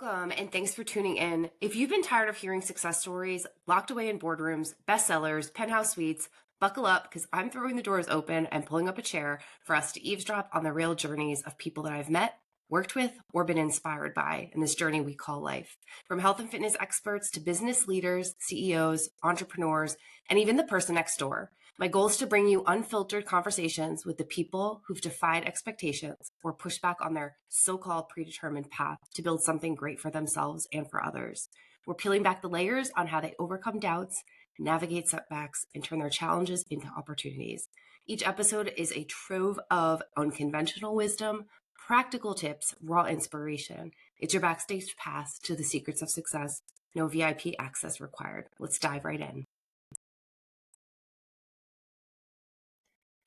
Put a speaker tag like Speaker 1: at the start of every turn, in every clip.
Speaker 1: Welcome and thanks for tuning in. If you've been tired of hearing success stories, locked away in boardrooms, bestsellers, penthouse suites, buckle up because I'm throwing the doors open and pulling up a chair for us to eavesdrop on the real journeys of people that I've met, worked with, or been inspired by in this journey we call life. From health and fitness experts to business leaders, CEOs, entrepreneurs, and even the person next door. My goal is to bring you unfiltered conversations with the people who've defied expectations or pushed back on their so-called predetermined path to build something great for themselves and for others. We're peeling back the layers on how they overcome doubts, navigate setbacks, and turn their challenges into opportunities. Each episode is a trove of unconventional wisdom, practical tips, raw inspiration. It's your backstage pass to the secrets of success. No VIP access required. Let's dive right in.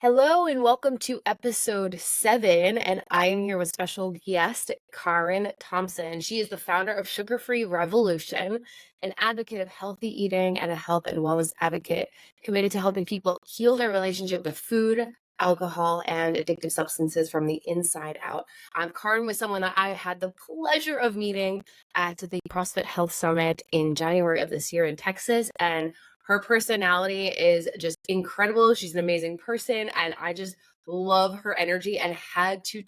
Speaker 1: Hello and welcome to episode 7, and I am here with special guest Karen Thomson. She is the founder of Sugar-Free Revolution, an advocate of healthy eating and a health and wellness advocate committed to helping people heal their relationship with food, alcohol, and addictive substances from the inside out. Karen was someone that I had the pleasure of meeting at the CrossFit Health Summit in January of this year in Texas, and her personality is just incredible. She's an amazing person, and I just love her energy and had to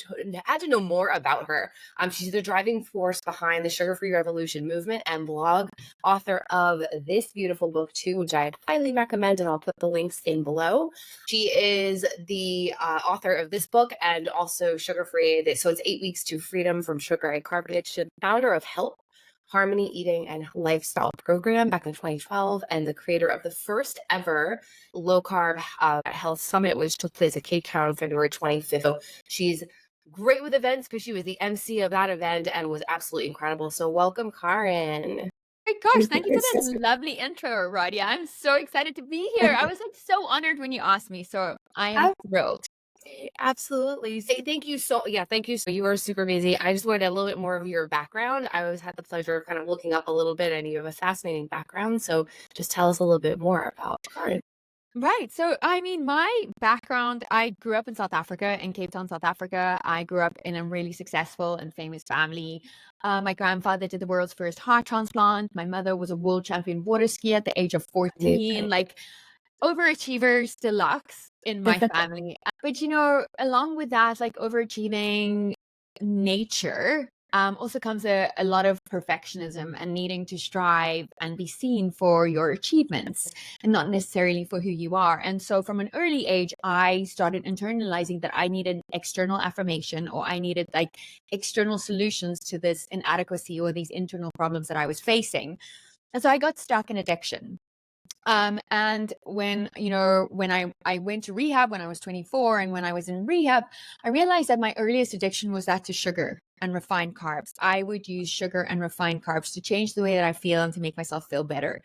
Speaker 1: know more about her. She's the driving force behind the Sugar-Free Revolution movement and blog author of this beautiful book too, which I highly recommend, and I'll put the links in below. She is the author of this book and also Sugar-Free. So it's 8 weeks to freedom from sugar and carb addiction. Founder of Help, Harmony Eating and Lifestyle program back in 2012, and the creator of the first ever low-carb health summit, which took place at Cape Town February 25th. So she's great with events because she was the MC of that event and was absolutely incredible. So welcome, Karen.
Speaker 2: My gosh, thank you for that lovely intro, Radia. I'm so excited to be here. I was so honored when you asked me, so I am thrilled.
Speaker 1: Absolutely. Thank you so you are super busy. I just wanted a little bit more of your background. I always had the pleasure of kind of looking up a little bit, and you have a fascinating background. So just tell us a little bit more about Karen.
Speaker 2: Right. So, my background, I grew up in South Africa, in Cape Town, South Africa. I grew up in a really successful and famous family. My grandfather did the world's first heart transplant. My mother was a world champion water skier at the age of 14. Like, overachievers deluxe in my family. But along with that, like overachieving nature, also comes a lot of perfectionism and needing to strive and be seen for your achievements and not necessarily for who you are. And so from an early age, I started internalizing that I needed external affirmation, or I needed like external solutions to this inadequacy or these internal problems that I was facing. And so I got stuck in addiction. And when I went to rehab when I was 24, and when I was in rehab, I realized that my earliest addiction was that to sugar and refined carbs. I would use sugar and refined carbs to change the way that I feel and to make myself feel better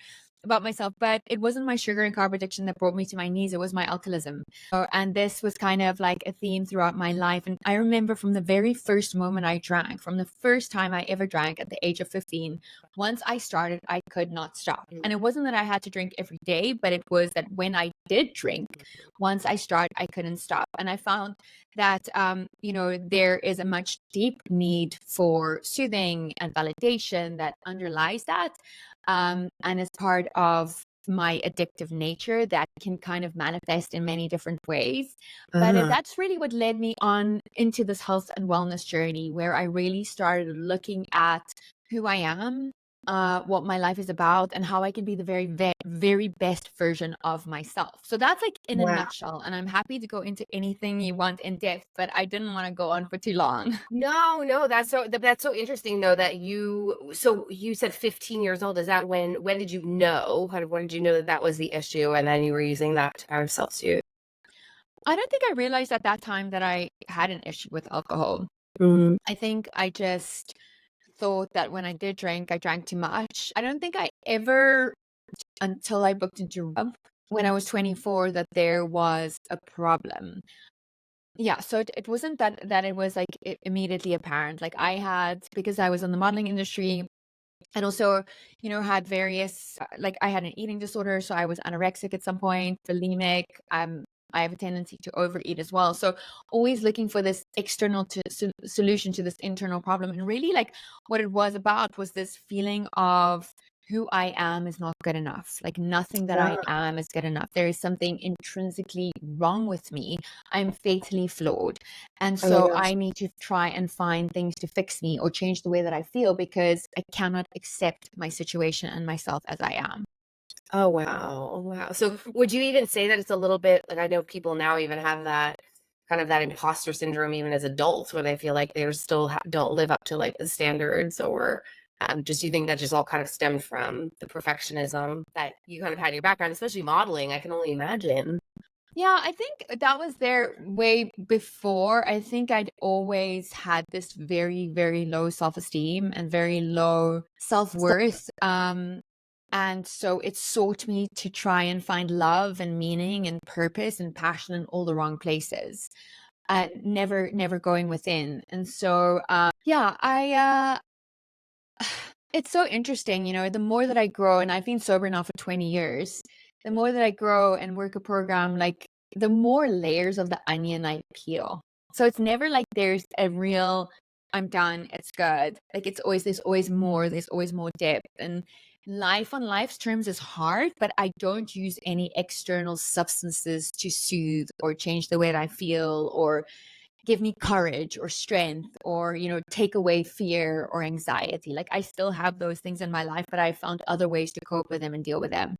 Speaker 2: about myself. But it wasn't my sugar and carb addiction that brought me to my knees. It was my alcoholism. And this was kind of like a theme throughout my life. And I remember from the very first moment I drank, from the first time I ever drank at the age of 15, once I started, I could not stop. And it wasn't that I had to drink every day, but it was that when I did drink, once I started, I couldn't stop. And I found that, there is a much deep need for soothing and validation that underlies that. And as part of my addictive nature that can kind of manifest in many different ways. But that's really what led me on into this health and wellness journey, where I really started looking at who I am, what my life is about, and how I can be the very, very best version of myself. So that's like in a nutshell. And I'm happy to go into anything you want in depth, but I didn't want to go on for too long.
Speaker 1: No, that's so interesting though that you said 15 years old. Is that when did you know? When did you know that was the issue, and then you were using that to kind of self-soothe?
Speaker 2: I don't think I realized at that time that I had an issue with alcohol. I think I just thought that when I did drink, I drank too much. I don't think I ever, until I booked into rehab when I was 24, that there was a problem. Yeah, so it wasn't that it was like immediately apparent. Like I had, because I was in the modeling industry, and also, had various, like I had an eating disorder. So I was anorexic at some point, bulimic, I have a tendency to overeat as well. So always looking for this external solution to this internal problem. And really, like, what it was about was this feeling of who I am is not good enough. Like, nothing that I
Speaker 1: Yeah.
Speaker 2: am is good enough. There is something intrinsically wrong with me. I'm fatally flawed. And
Speaker 1: Oh my
Speaker 2: so
Speaker 1: gosh.
Speaker 2: I need to try and find things to fix me or change the way that I feel, because I cannot accept my situation and myself as I am.
Speaker 1: Oh, wow. Oh, wow. So would you even say that it's a little bit like I know people now even have that kind of that imposter syndrome even as adults where they feel like they're still don't live up to like the standards or just you think that just all kind of stemmed from the perfectionism that you kind of had in your background, especially modeling. I can only imagine.
Speaker 2: Yeah, I think that was there way before. I think I'd always had this very, very low self-esteem and very low
Speaker 1: So,
Speaker 2: self-worth. And so it sought me to try and find love and meaning and purpose and passion in all the wrong places. Never going within. And so, yeah, it's so interesting, the more that I grow, and I've been sober now for 20 years, the more that I grow and work a program, like, the more layers of the onion I peel. So it's never like there's a real, I'm done, it's good. Like, there's always more depth. And life on life's terms is hard, but I don't use any external substances to soothe or change the way that I feel or give me courage or strength or take away fear or anxiety. Like, I still have those things in my life, but I found other ways to cope with them and deal with them.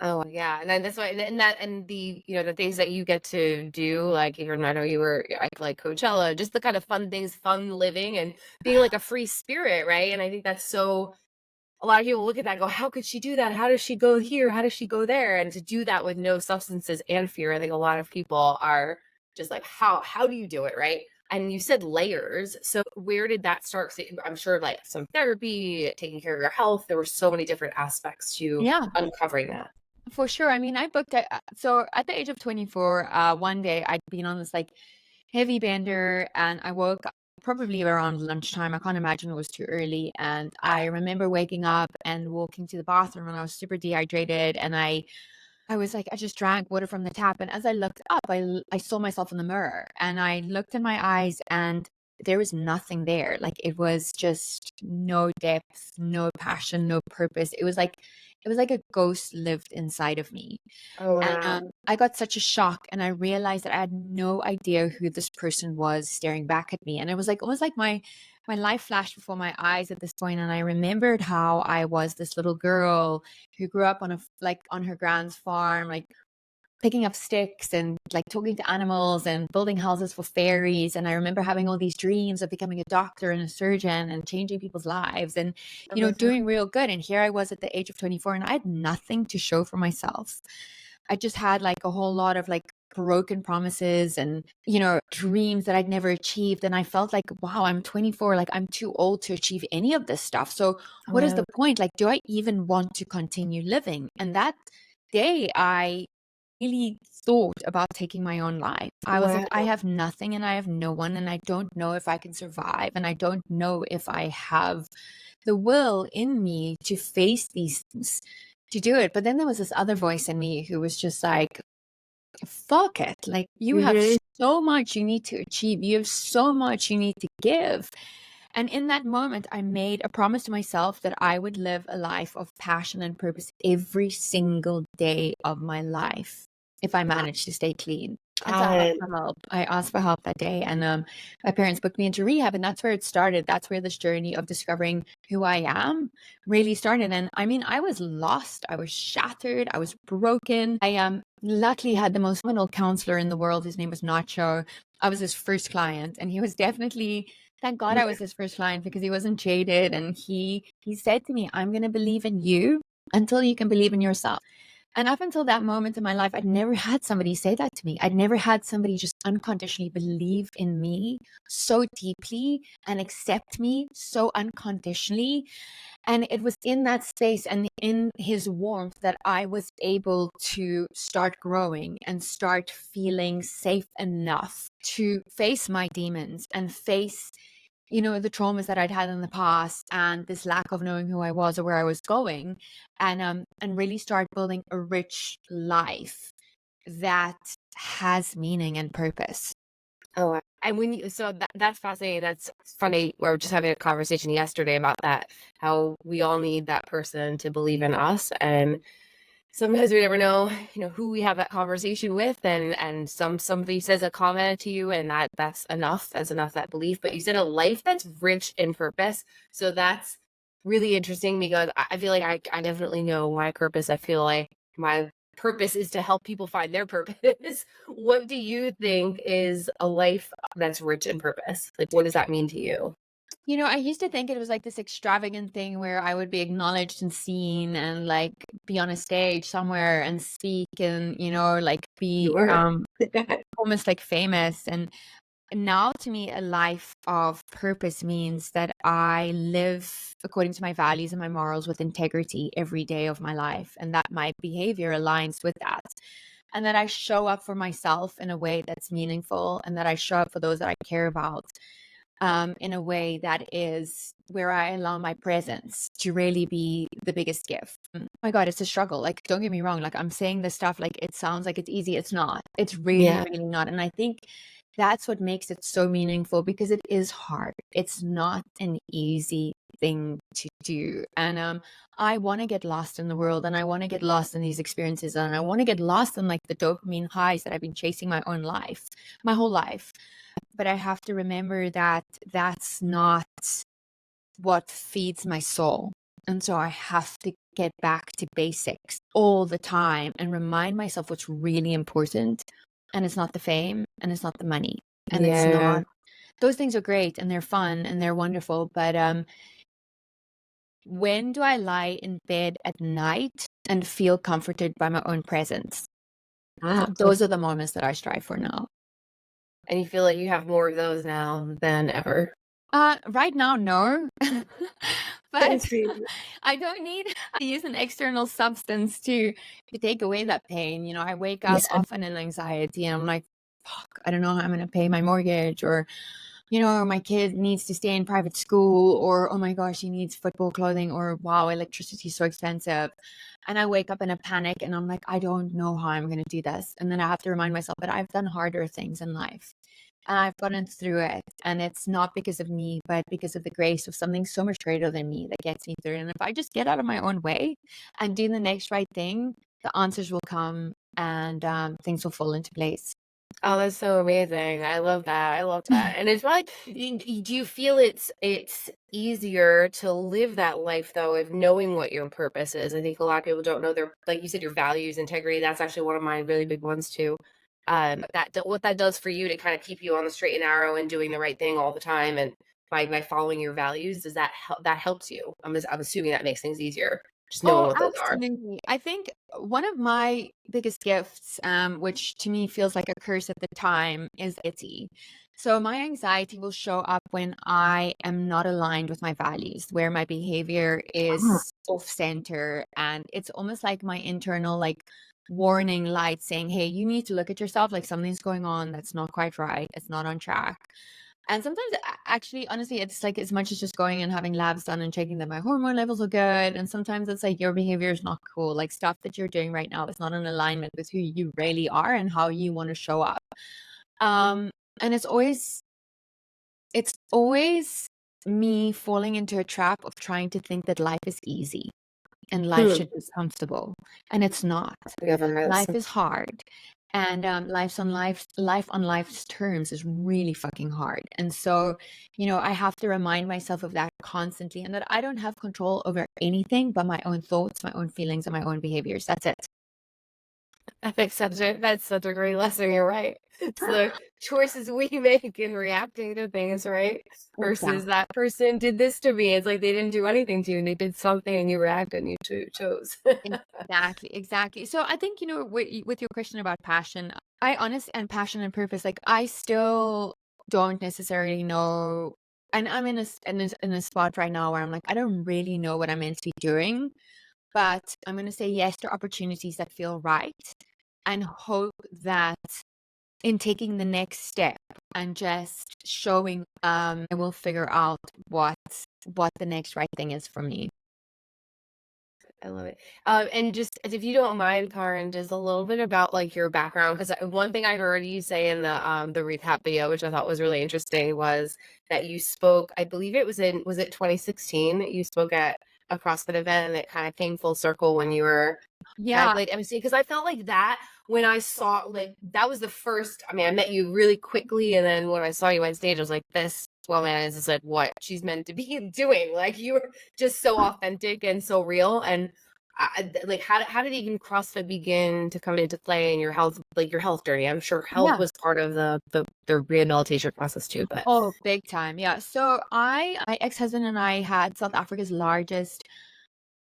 Speaker 1: oh yeah, and then that's why, and that, and the the things that you get to do, like I know you were like Coachella, just the kind of fun things, fun living, and being like a free spirit, right? And I think that's so. A lot of people look at that and go, "How could she do that? How does she go here? How does she go there?" And to do that with no substances and fear, I think a lot of people are just like, "How do you do it?" Right? And you said layers. So where did that start? 'Cause I'm sure like some therapy, taking care of your health. There were so many different aspects to
Speaker 2: Yeah,
Speaker 1: uncovering that.
Speaker 2: for sure. I mean, I booked it. So at the age of 24, one day I'd been on this like heavy bender, and I woke up probably around lunchtime. I can't imagine it was too early. And I remember waking up and walking to the bathroom, and I was super dehydrated. And I was like, I just drank water from the tap. And as I looked up, I saw myself in the mirror, and I looked in my eyes, and there was nothing there. Like, it was just no depth, no passion, no purpose. It was like a ghost lived inside of me.
Speaker 1: Oh
Speaker 2: And
Speaker 1: wow.
Speaker 2: I got such a shock, and I realized that I had no idea who this person was staring back at me. And it was like almost like my life flashed before my eyes at this point, and I remembered how I was this little girl who grew up like on her grand's farm, like picking up sticks and like talking to animals and building houses for fairies. And I remember having all these dreams of becoming a doctor and a surgeon and changing people's lives and,
Speaker 1: Uh-huh.
Speaker 2: doing real good. And here I was at the age of 24, and I had nothing to show for myself. I just had like a whole lot of like broken promises and, dreams that I'd never achieved. And I felt like, wow, I'm 24, like I'm too old to achieve any of this stuff. So
Speaker 1: Oh
Speaker 2: what is the
Speaker 1: wow.
Speaker 2: point? Like, do I even want to continue living? And that day I really thought about taking my own life. I was like, I
Speaker 1: Wow.
Speaker 2: have nothing and I have no one, and I don't know if I can survive, and I don't know if I have the will in me to face these things, to do it. But then there was this other voice in me who was just like, fuck it. Like, you have
Speaker 1: Hmm.
Speaker 2: so much you need to achieve, you have so much you need to give. And in that moment, I made a promise to myself that I would live a life of passion and purpose every single day of my life if I managed to stay clean. And so I asked
Speaker 1: Um,
Speaker 2: for help. I asked for help that day, and my parents booked me into rehab, and that's where it started. That's where this journey of discovering who I am really started. And I mean, I was lost, I was shattered, I was broken. I luckily had the most phenomenal counselor in the world. His name was Nacho. I was his first client, and he was definitely, thank God I was his first client, because he wasn't jaded, and he said to me, I'm going to believe in you until you can believe in yourself. And up until that moment in my life, I'd never had somebody say that to me. I'd never had somebody just unconditionally believe in me so deeply and accept me so unconditionally. And it was in that space and in his warmth that I was able to start growing and start feeling safe enough to face my demons and face, the traumas that I'd had in the past and this lack of knowing who I was or where I was going, and really start building a rich life that has meaning and purpose.
Speaker 1: Oh, and when you so that's fascinating. That's funny. We were just having a conversation yesterday about that, how we all need that person to believe in us. And sometimes we never know, who we have that conversation with. And somebody says a comment to you, and that's enough. That's enough, that belief. But you said a life that's rich in purpose. So that's really interesting because I feel like I definitely know my purpose. I feel like my purpose is to help people find their purpose. What do you think is a life that's rich in purpose? Like, what does that mean to you?
Speaker 2: I used to think it was like this extravagant thing where I would be acknowledged and seen and like be on a stage somewhere and speak and, like be
Speaker 1: Sure.
Speaker 2: almost like famous. And now to me, a life of purpose means that I live according to my values and my morals with integrity every day of my life, and that my behavior aligns with that. And that I show up for myself in a way that's meaningful, and that I show up for those that I care about in a way that is where I allow my presence to really be the biggest gift. Oh my God, it's a struggle. Like, don't get me wrong. Like, I'm saying this stuff like it sounds like it's easy. It's not. It's really,
Speaker 1: Yeah.
Speaker 2: really not. And I think that's what makes it so meaningful because it is hard. It's not an easy thing to do. And I want to get lost in the world, and I want to get lost in these experiences, and I want to get lost in like the dopamine highs that I've been chasing my whole life. But I have to remember that that's not what feeds my soul. And so I have to get back to basics all the time and remind myself what's really important. And it's not the fame, and it's not the money. And it's
Speaker 1: Yeah.
Speaker 2: not, those things are great and they're fun and they're wonderful. But when do I lie in bed at night and feel comforted by my own presence?
Speaker 1: Ah,
Speaker 2: Those are the moments that I strive for now.
Speaker 1: and you feel like you have more of those now than ever.
Speaker 2: Right now, no. But
Speaker 1: That's crazy.
Speaker 2: I don't need to use an external substance to take away that pain. I wake up
Speaker 1: Yeah.
Speaker 2: often in anxiety and I'm like, fuck, I don't know how I'm gonna pay my mortgage, or my kid needs to stay in private school, or oh my gosh, he needs football clothing, or wow, electricity is so expensive. And I wake up in a panic and I'm like, I don't know how I'm gonna do this. And then I have to remind myself that I've done harder things in life. And I've gotten through it. And it's not because of me, but because of the grace of something so much greater than me that gets me through. And if I just get out of my own way and do the next right thing, the answers will come, and things will fall into place.
Speaker 1: Oh, that's so amazing. I love that. I love that. And it's like, do you feel it's easier to live that life though, of knowing what your purpose is? I think a lot of people don't know their, like you said, your values, integrity. That's actually one of my really big ones too. What that does for you to kind of keep you on the straight and narrow and doing the right thing all the time, and by following your values, does that help? That helps you? I'm assuming that makes things easier, just knowing
Speaker 2: Oh,
Speaker 1: what those are.
Speaker 2: absolutely. I think one of my biggest gifts, which to me feels like a curse at the time, is anxiety. So my anxiety will show up when I am not aligned with my values, where my behavior
Speaker 1: Ah.
Speaker 2: is off center, and it's almost like my internal like warning light saying, "Hey, you need to look at yourself. Like something's going on that's not quite right. It's not on track." And sometimes, actually, honestly, it's like as much as just going and having labs done and checking that my hormone levels are good. And sometimes it's like your behavior is not cool. Like stuff that you're doing right now is not in alignment with who you really are and how you want to show up. Um, and it's always me falling into a trap of trying to think that life is easy and life
Speaker 1: Hmm.
Speaker 2: should be comfortable, and it's not.
Speaker 1: Yes.
Speaker 2: Life is hard, and life on life's terms is really fucking hard. And so, I have to remind myself of that constantly, and that I don't have control over anything but my own thoughts, my own feelings, and my own behaviors. That's it.
Speaker 1: That's such a great lesson, you're right. It's the choices we make in reacting to things, right? Versus
Speaker 2: Exactly.
Speaker 1: that person did this to me. It's like they didn't do anything to you, and they did something and you reacted and you chose.
Speaker 2: Exactly, exactly. So I think, with your question about passion, I honestly, and passion and purpose, like I still don't necessarily know. And I'm in a spot right now where I'm like, I don't really know what I'm meant to be doing, but I'm going to say yes to opportunities that feel right, and hope that in taking the next step and just showing, I will figure out what the next right thing is for me.
Speaker 1: I love it. And just if you don't mind, Karen, just a little bit about like your background, because one thing I heard you say in the recap video, which I thought was really interesting, was that you spoke. I believe it was in was it 2016 that you spoke at a CrossFit event, and it kind of came full circle when you were
Speaker 2: Yeah.
Speaker 1: like MC, because I felt like that when I saw like that was the first. I mean, I met you really quickly, and then when I saw you on stage, I was like, this woman is just like what she's meant to be doing. Like you were just so authentic and so real. And like how did even CrossFit begin to come into play in your health, like your health journey? I'm sure health
Speaker 2: Yeah.
Speaker 1: was part of the rehabilitation process too, but
Speaker 2: Oh, big time. Yeah. So my ex-husband and I had South Africa's largest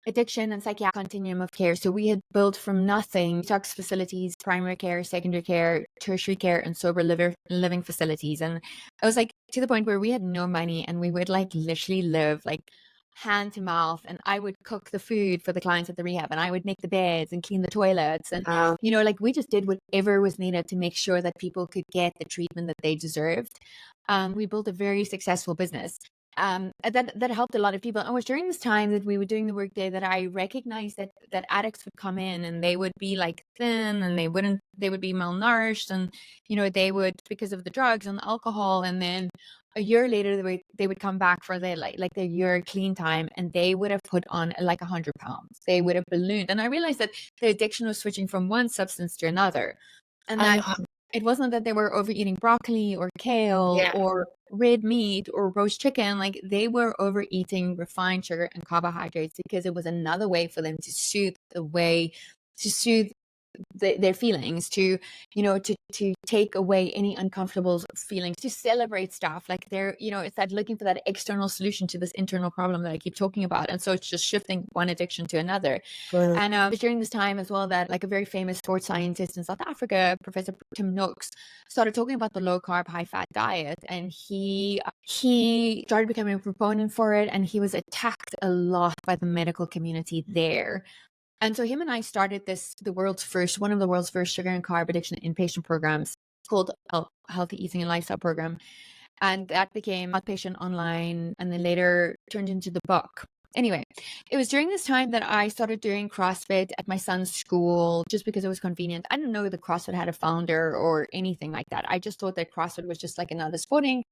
Speaker 2: addiction and psychiatric continuum of care. So we had built from nothing detox facilities, primary care, secondary care, tertiary care, and living facilities. And I was like to the point where we had no money and we would like literally live like hand to mouth. And I would cook the food for the clients at the rehab and I would make the beds and clean the toilets. And, like we just did whatever was needed to make sure that people could get the treatment that they deserved. We built a very successful business that helped a lot of people. And it was during this time that we were doing the work day that I recognized that addicts would come in and they would be like thin and they would be malnourished and they would, because of the drugs and the alcohol, and then a year later they would come back for their like their year clean time and they would have put on like 100 pounds. They would have ballooned. And I realized that the addiction was switching from one substance to another, and that it wasn't that they were overeating broccoli or kale or red meat or roast chicken. Like they were overeating refined sugar and carbohydrates because it was another way for them to soothe their feelings, to take away any uncomfortable feelings, to celebrate stuff. Like they're it's that looking for that external solution to this internal problem that I keep talking about. And so it's just shifting one addiction to another. And it was during this time as well that like a very famous sports scientist in South Africa, Professor Tim Noakes, started talking about the low carb, high fat diet. And he started becoming a proponent for it. And he was attacked a lot by the medical community there. And so him and I started one of the world's first sugar and carb addiction inpatient programs called Healthy Eating and Lifestyle Program. And that became outpatient online and then later turned into the book. Anyway, it was during this time that I started doing CrossFit at my son's school just because it was convenient. I didn't know that CrossFit had a founder or anything like that. I just thought that CrossFit was just like another sporting.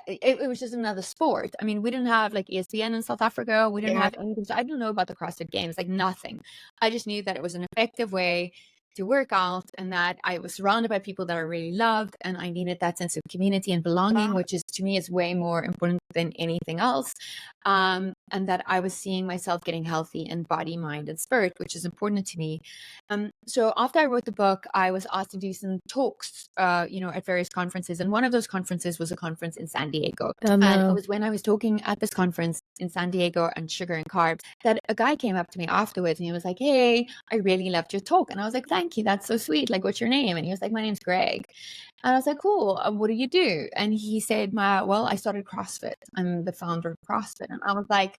Speaker 2: It was just another sport. I mean, we didn't have like ESPN in South Africa. We didn't have anything. So I didn't know about the CrossFit Games, like nothing. I just knew that it was an effective way to work out and that I was surrounded by people that I really loved, and I needed that sense of community and belonging, which is to me is way more important than anything else. And that I was seeing myself getting healthy in body, mind, and spirit, which is important to me. So after I wrote the book, I was asked to do some talks, at various conferences. And one of those conferences was a conference in San Diego. And it was when I was talking at this conference in San Diego on sugar and carbs that a guy came up to me afterwards and he was like, "Hey, I really loved your talk." And I was like, "Thank you. That's so sweet. Like, what's your name?" And he was like, "My name's Greg." And I was like, "Cool. What do you do?" And he said, "Well, I started CrossFit. I'm the founder of CrossFit." And I was like,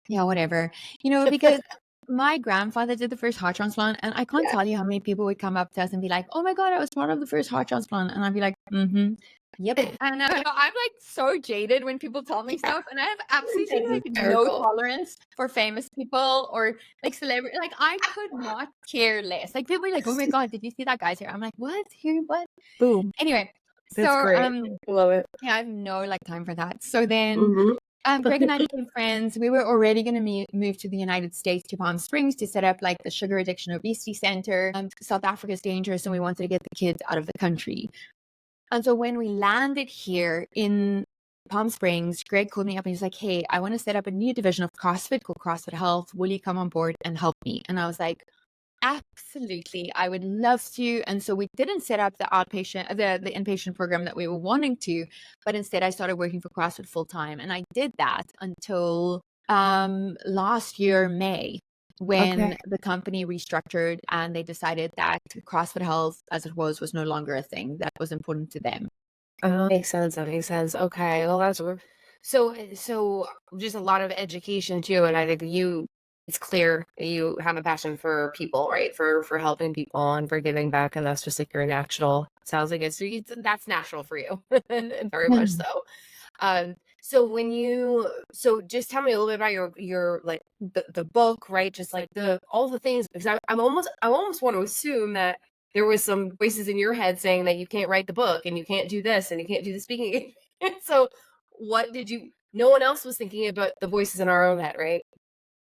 Speaker 2: "Yeah, whatever." Because my grandfather did the first heart transplant, and I can't tell you how many people would come up to us and be like, "Oh my God, I was part of the first heart transplant." And I'd be like, "Mm-hmm. Yep." And I'm like so jaded when people tell me stuff, and I have absolutely like no tolerance for famous people or like celebrity. Like I could not care less. Like people are like, "Oh my God, did you see that guy's here?" I'm like, "What? Here? What?"
Speaker 1: boom.
Speaker 2: Anyway,
Speaker 1: That's
Speaker 2: so
Speaker 1: great. Love it.
Speaker 2: yeah, I have no like time for that. So then Greg and I became friends. We were already going to move to the United States, to Palm Springs, to set up like the Sugar Addiction Obesity Center. South Africa is dangerous, and we wanted to get the kids out of the country. And so when we landed here in Palm Springs, Greg called me up and he's like, "Hey, I want to set up a new division of CrossFit called CrossFit Health. Will you come on board and help me?" And I was like, "Absolutely, I would love to." And so we didn't set up the inpatient program that we were wanting to, but instead I started working for CrossFit full time. And I did that until last year, May, when the company restructured and they decided that CrossFit Health as it was no longer a thing that was important to them.
Speaker 1: Oh, makes sense. That makes sense. Okay. Well, so just a lot of education too. And I think it's clear that you have a passion for people, right? For helping people and for giving back. And that's just like your natural, sounds like that's natural for you. Very much so. So just tell me a little bit about your like the book, right? Just like the all the things, because I almost want to assume that there was some voices in your head saying that you can't write the book and you can't do this and you can't do the speaking. So what did you no one else was thinking about the voices in our own head, right?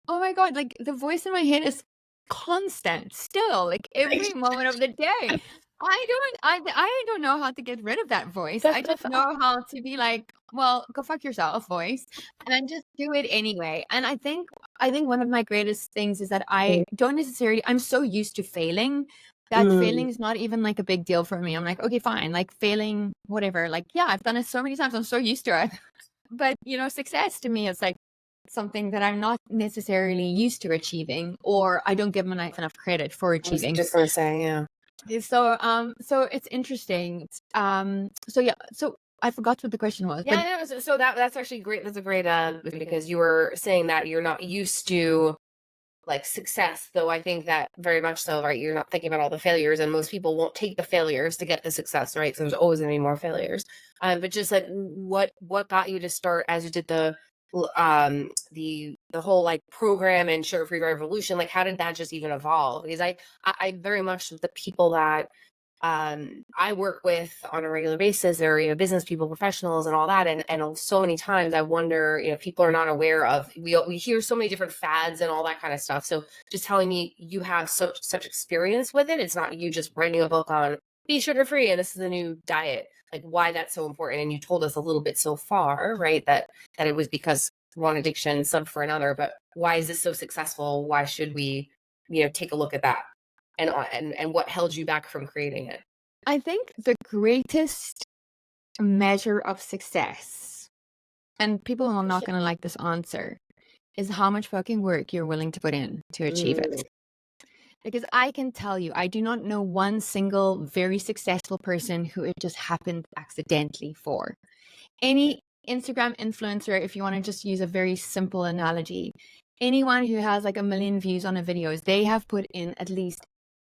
Speaker 2: Oh my God, like the voice in my head is constant still, like every moment of the day. I don't know how to get rid of that voice. I just know how to be like, well, go fuck yourself, voice, and just do it anyway. And I think one of my greatest things is that I don't necessarily I'm so used to failing that
Speaker 1: Mm,
Speaker 2: failing is not even like a big deal for me. I'm like, okay, fine, like failing, whatever. Like, yeah, I've done it so many times. I'm so used to it. But, success to me is like something that I'm not necessarily used to achieving, or I don't give myself enough credit for
Speaker 1: I was
Speaker 2: achieving.
Speaker 1: just gonna say, yeah.
Speaker 2: So it's interesting. So yeah, so I forgot what the question was, but
Speaker 1: Yeah, no, so that's actually great. That's a great because you were saying that you're not used to like success, though I think that very much so, right? You're not thinking about all the failures, and most people won't take the failures to get the success, right? So there's always gonna be more failures. But just like what got you to start as you did the whole like program and sugar free revolution? Like how did that just even evolve? Because I very much the people that I work with on a regular basis, or business people, professionals, and all that, and so many times I wonder, people are not aware of. We hear so many different fads and all that kind of stuff. So just telling me you have such experience with it, it's not you just writing a book on be sugar free and this is a new diet. Like why that's so important, and you told us a little bit so far, right? That it was because one addiction subbed for another, but why is this so successful? Why should we, take a look at that? And what held you back from creating it?
Speaker 2: I think the greatest measure of success, and people are not going to like this answer, is how much fucking work you're willing to put in to achieve it.
Speaker 1: Mm,
Speaker 2: Because I can tell you, I do not know one single very successful person who it just happened accidentally for. Any Instagram influencer, if you want to just use a very simple analogy, anyone who has like 1 million views on a videos, they have put in at least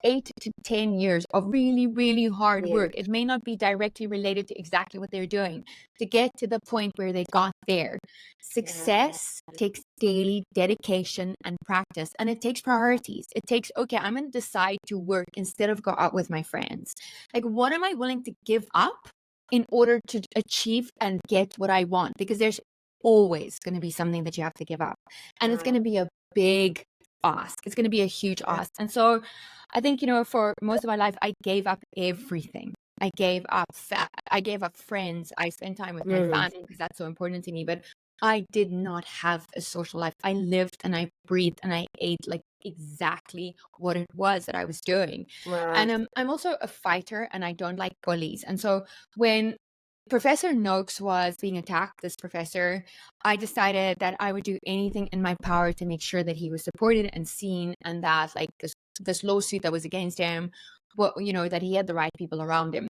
Speaker 2: 8 to 10 years of really, really hard
Speaker 1: yeah,
Speaker 2: work. It may not be directly related to exactly what they're doing to get to the point where they got there.
Speaker 1: yeah,
Speaker 2: Success takes daily dedication and practice, and it takes priorities. It takes, okay, I'm going to decide to work instead of go out with my friends. Like, what am I willing to give up in order to achieve and get what I want? Because there's always going to be something that you have to give up, and it's going to be a big ask. It's going to be a huge
Speaker 1: yeah.
Speaker 2: ask. And so I think, for most of my life, I gave up everything. I gave up friends. I spent time with my
Speaker 1: Mm,
Speaker 2: family because that's so important to me. But I did not have a social life. I lived and I breathed and I ate like exactly what it was that I was doing.
Speaker 1: wow.
Speaker 2: And I'm also a fighter and I don't like bullies. And so when Professor Noakes was being attacked, this professor, I decided that I would do anything in my power to make sure that he was supported and seen, and that like this lawsuit that was against him, that he had the right people around him.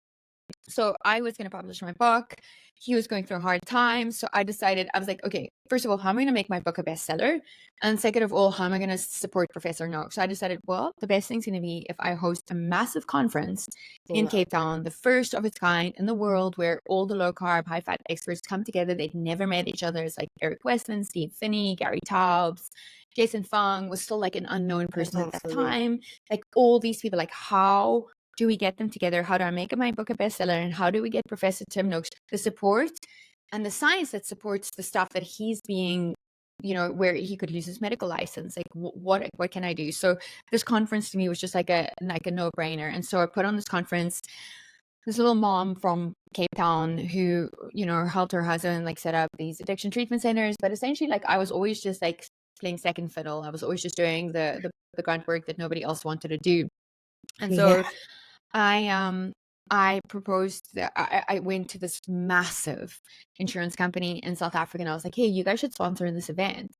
Speaker 2: So I was going to publish my book. He was going through a hard time. So I decided, I was like, okay, first of all, how am I going to make my book a bestseller? And second of all, how am I going to support Professor Noakes? So I decided, well, the best thing's going to be if I host a massive conference in
Speaker 1: Wow.
Speaker 2: Cape Town, the first of its kind in the world, where all the low carb, high fat experts come together. They'd never met each other. It's like Eric Westman, Steve Finney, Gary Taubes, Jason Fung was still like an unknown
Speaker 1: That's
Speaker 2: person at that
Speaker 1: awesome.
Speaker 2: time. Like all these people, like how do we get them together? How do I make my book a bestseller? And how do we get Professor Tim Noakes the support and the science that supports the stuff that he's being, where he could lose his medical license? Like what can I do? So this conference to me was just like a no brainer. And so I put on this conference. This little mom from Cape Town who, helped her husband like set up these addiction treatment centers. But essentially, like I was always just like playing second fiddle. I was always just doing the grunt work that nobody else wanted to do. And
Speaker 1: Yeah.
Speaker 2: so I proposed that I went to this massive insurance company in South Africa and I was like, hey, you guys should sponsor this event.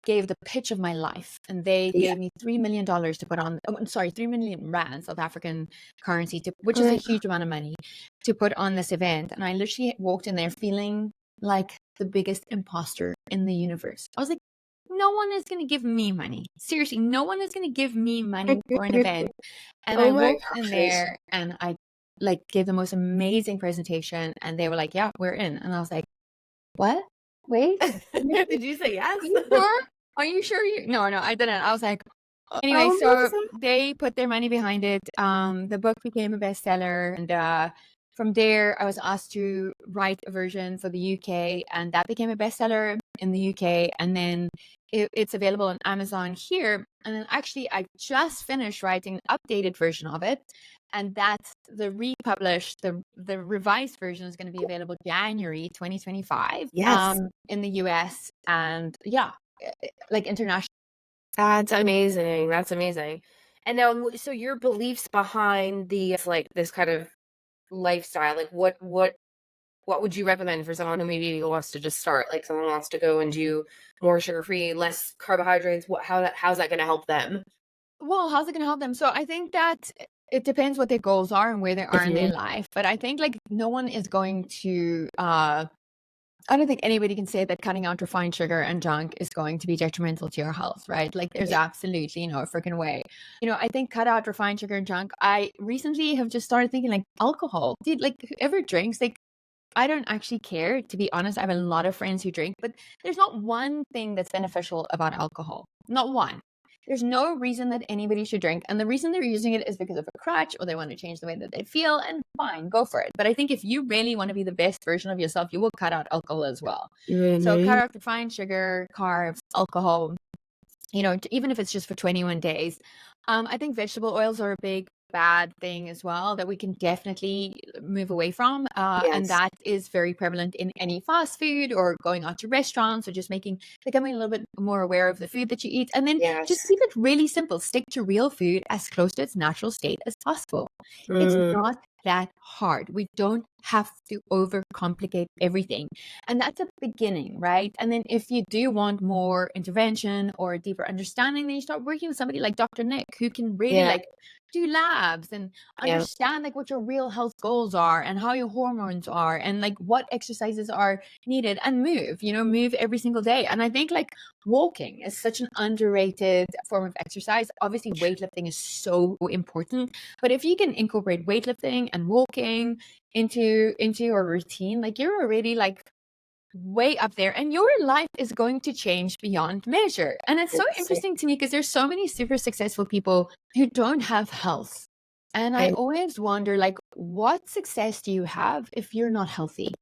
Speaker 2: Gave the pitch of my life, and they
Speaker 1: Yeah.
Speaker 2: gave me $3 million to put on. Oh, I'm sorry, 3 million rand, South African currency, which
Speaker 1: Oh
Speaker 2: is a
Speaker 1: my
Speaker 2: huge amount of money, to put on this event. And I literally walked in there feeling like the biggest imposter in the universe. I was like, no one is going to give me money. Seriously, no one is going to give me money for an
Speaker 1: God.
Speaker 2: event. And I
Speaker 1: Oh my
Speaker 2: walked in
Speaker 1: gosh.
Speaker 2: there and I like gave the most amazing presentation, and they were like, yeah, we're in. And I was like, What? Wait,
Speaker 1: Did you say
Speaker 2: are
Speaker 1: yes?
Speaker 2: you sure? Are you sure you No, no, I didn't. I was like, anyway,
Speaker 1: Oh,
Speaker 2: so
Speaker 1: no.
Speaker 2: they put their money behind it. The book became a bestseller, and from there, I was asked to write a version for the UK, and that became a bestseller in the UK. And then it's available on Amazon here. And then actually, I just finished writing an updated version of it, and that's the republished, the revised version is going to be available January 2025
Speaker 1: Yes.
Speaker 2: in the US, and yeah, like international.
Speaker 1: That's amazing. That's amazing. And now, so your beliefs behind the like this kind of lifestyle, like what would you recommend for someone who maybe wants to just start? Like someone wants to go and do more sugar-free, less carbohydrates. How's that going to help them?
Speaker 2: Well, how's it going to help them? So I think that it depends what their goals are and where they are in their
Speaker 1: Mhm.
Speaker 2: life. But I think like no one is going to I don't think anybody can say that cutting out refined sugar and junk is going to be detrimental to your health, right? Like there's
Speaker 1: Yeah.
Speaker 2: absolutely no freaking way. I think cut out refined sugar and junk. I recently have just started thinking like alcohol. Dude, like whoever drinks, like I don't actually care, to be honest. I have a lot of friends who drink, but there's not one thing that's beneficial about alcohol. Not one. There's no reason that anybody should drink. And the reason they're using it is because of a crutch or they want to change the way that they feel. And fine, go for it. But I think if you really want to be the best version of yourself, you will cut out alcohol as well. So cut
Speaker 1: Mhm.
Speaker 2: out refined sugar, carbs, alcohol, even if it's just for 21 days. I think vegetable oils are a big bad thing as well that we can definitely move away from. And
Speaker 1: Yes.
Speaker 2: that is very prevalent in any fast food or going out to restaurants or just becoming a little bit more aware of the food that you eat. And then just
Speaker 1: Yes.
Speaker 2: keep it really simple. Stick to real food as close to its natural state as possible. It's
Speaker 1: Mm.
Speaker 2: not that hard. We don't have to overcomplicate everything. And that's a beginning, right? And then if you do want more intervention or a deeper understanding, then you start working with somebody like Dr. Nick, who can really
Speaker 1: Yeah.
Speaker 2: like do labs and
Speaker 1: Yeah.
Speaker 2: understand like what your real health goals are and how your hormones are and like what exercises are needed and move every single day. And I think like walking is such an underrated form of exercise. Obviously, weightlifting is so important, but if you can incorporate weightlifting and walking into your routine, like you're already like way up there and your life is going to change beyond measure. And it's so
Speaker 1: It's
Speaker 2: interesting to me because there's so many super successful people who don't have health. And I
Speaker 1: I
Speaker 2: always wonder like what success do you have if you're not healthy?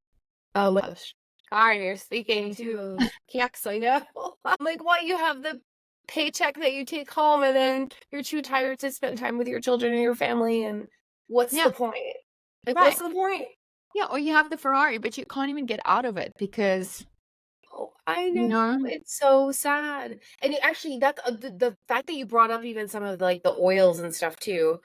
Speaker 1: oh my gosh. Karen, you're speaking to Keks, I know. I'm like, what? You have the paycheck that you take home and then you're too tired to spend time with your children and your family. And what's the
Speaker 2: Yeah,
Speaker 1: point? Like,
Speaker 2: right.
Speaker 1: what's the point?
Speaker 2: Yeah, or you have the Ferrari, but you can't even get out of it because,
Speaker 1: Oh, I
Speaker 2: you
Speaker 1: know.
Speaker 2: know,
Speaker 1: It's so sad. And actually, that's the fact that you brought up even some of like the oils and stuff too.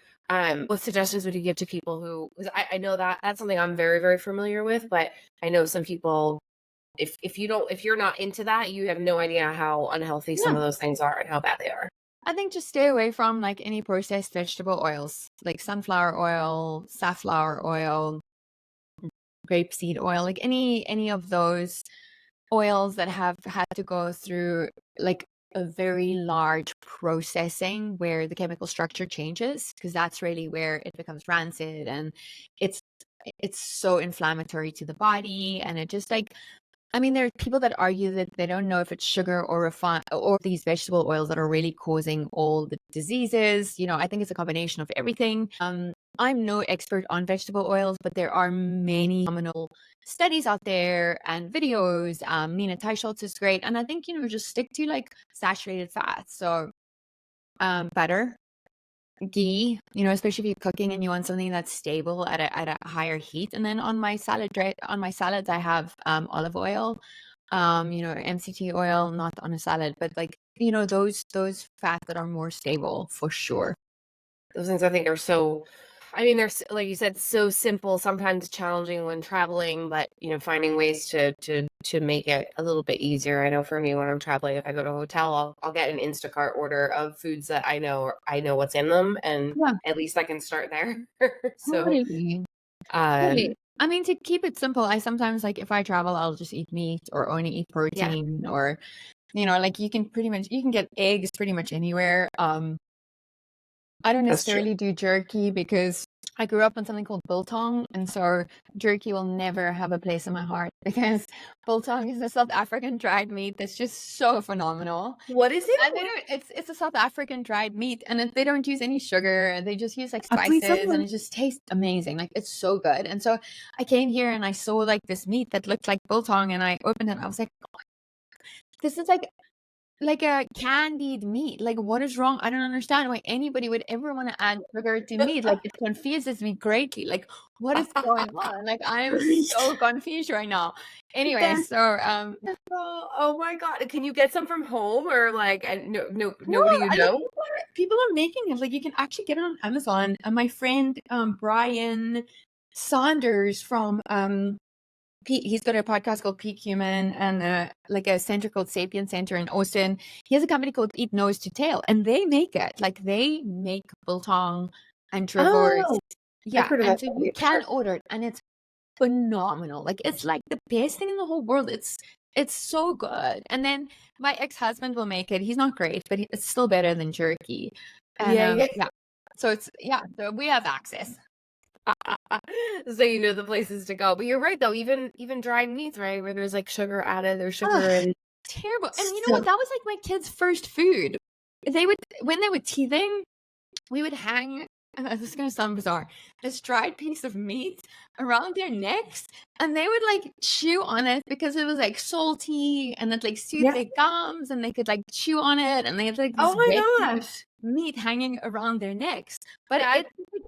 Speaker 1: What suggestions would you give to people who? Because I know that that's something I'm very, very familiar with, but I know some people if you're not into that, you have no idea how unhealthy some
Speaker 2: yeah.
Speaker 1: of those things are and how bad they are.
Speaker 2: I think just stay away from like any processed vegetable oils, like sunflower oil, safflower oil, grapeseed oil, like any of those oils that have had to go through like a very large processing where the chemical structure changes, because that's really where it becomes rancid and it's it's so inflammatory to the body. And it just like, I mean, there are people that argue that they don't know if it's sugar or refined or these vegetable oils that are really causing all the diseases. I think it's a combination of everything. I'm no expert on vegetable oils, but there are many phenomenal studies out there and videos. Nina Teicholz is great. And I think, just stick to like saturated fats. So butter, ghee, especially if you're cooking and you want something that's stable at a higher heat. And then on my salads, I have olive oil, MCT oil, not on a salad, but like, those fats that are more stable for sure.
Speaker 1: Those things I think are so I mean, they're like you said, so simple, sometimes challenging when traveling, but finding ways to make it a little bit easier. I know for me when I'm traveling, if I go to a hotel, I'll get an Instacart order of foods that I know what's in them, and
Speaker 2: Yeah,
Speaker 1: at least I can start there. So,
Speaker 2: totally.
Speaker 1: um,
Speaker 2: Totally. I mean, to keep it simple, I sometimes like if I travel, I'll just eat meat or only eat
Speaker 1: yeah,
Speaker 2: protein or, like you can get eggs pretty much anywhere. I don't
Speaker 1: That's true.
Speaker 2: necessarily do jerky because I grew up on something called biltong, and so jerky will never have a place in my heart because biltong is a South African dried meat that's just so phenomenal.
Speaker 1: What is it?
Speaker 2: And they don't, it's a South African dried meat, and they don't use any sugar. They just use like
Speaker 1: Please tell
Speaker 2: spices, and
Speaker 1: me.
Speaker 2: it just tastes amazing. Like it's so good. And so I came here and I saw like this meat that looked like biltong, and I opened it. And I was like, this is like a candied meat. Like, what is wrong? I don't understand why anybody would ever want to add sugar to meat. Like, it confuses me greatly. Like, what is going on? Like, I am so confused right now. Anyway,
Speaker 1: That's
Speaker 2: so
Speaker 1: oh my God. Can you get some from home or like and
Speaker 2: no,
Speaker 1: nobody you
Speaker 2: I like
Speaker 1: know?
Speaker 2: people are making it. Like, you can actually get it on Amazon. And my friend Brian Saunders from he's got a podcast called Peak Human and like a center called Sapien Center in Austin. He has a company called Eat Nose to Tail, and they make it. Like they make biltong and traverse.
Speaker 1: Oh, I've
Speaker 2: Yeah,
Speaker 1: heard of
Speaker 2: and
Speaker 1: that
Speaker 2: so you
Speaker 1: company for
Speaker 2: can
Speaker 1: sure.
Speaker 2: order it, and it's phenomenal. Like it's like the best thing in the whole world. It's so good. And then my ex-husband will make it. He's not great, but it's still better than jerky. And
Speaker 1: Yeah, yeah.
Speaker 2: yeah. So it's yeah, so we have access.
Speaker 1: So you know the places to go. But you're right though, even dried meats, right? Where there's like sugar added, there's sugar
Speaker 2: Ugh,
Speaker 1: and
Speaker 2: terrible. And you know what?
Speaker 1: so
Speaker 2: That was like my kids' first food. They would, when they were teething, we would hang, this is gonna sound bizarre, this dried piece of meat around their necks, and they would like chew on it because it was like salty and it like soothed
Speaker 1: yeah.
Speaker 2: their gums, and they could like chew on it, and they had like
Speaker 1: Oh
Speaker 2: this wet
Speaker 1: my gosh.
Speaker 2: meat hanging around their necks. But
Speaker 1: That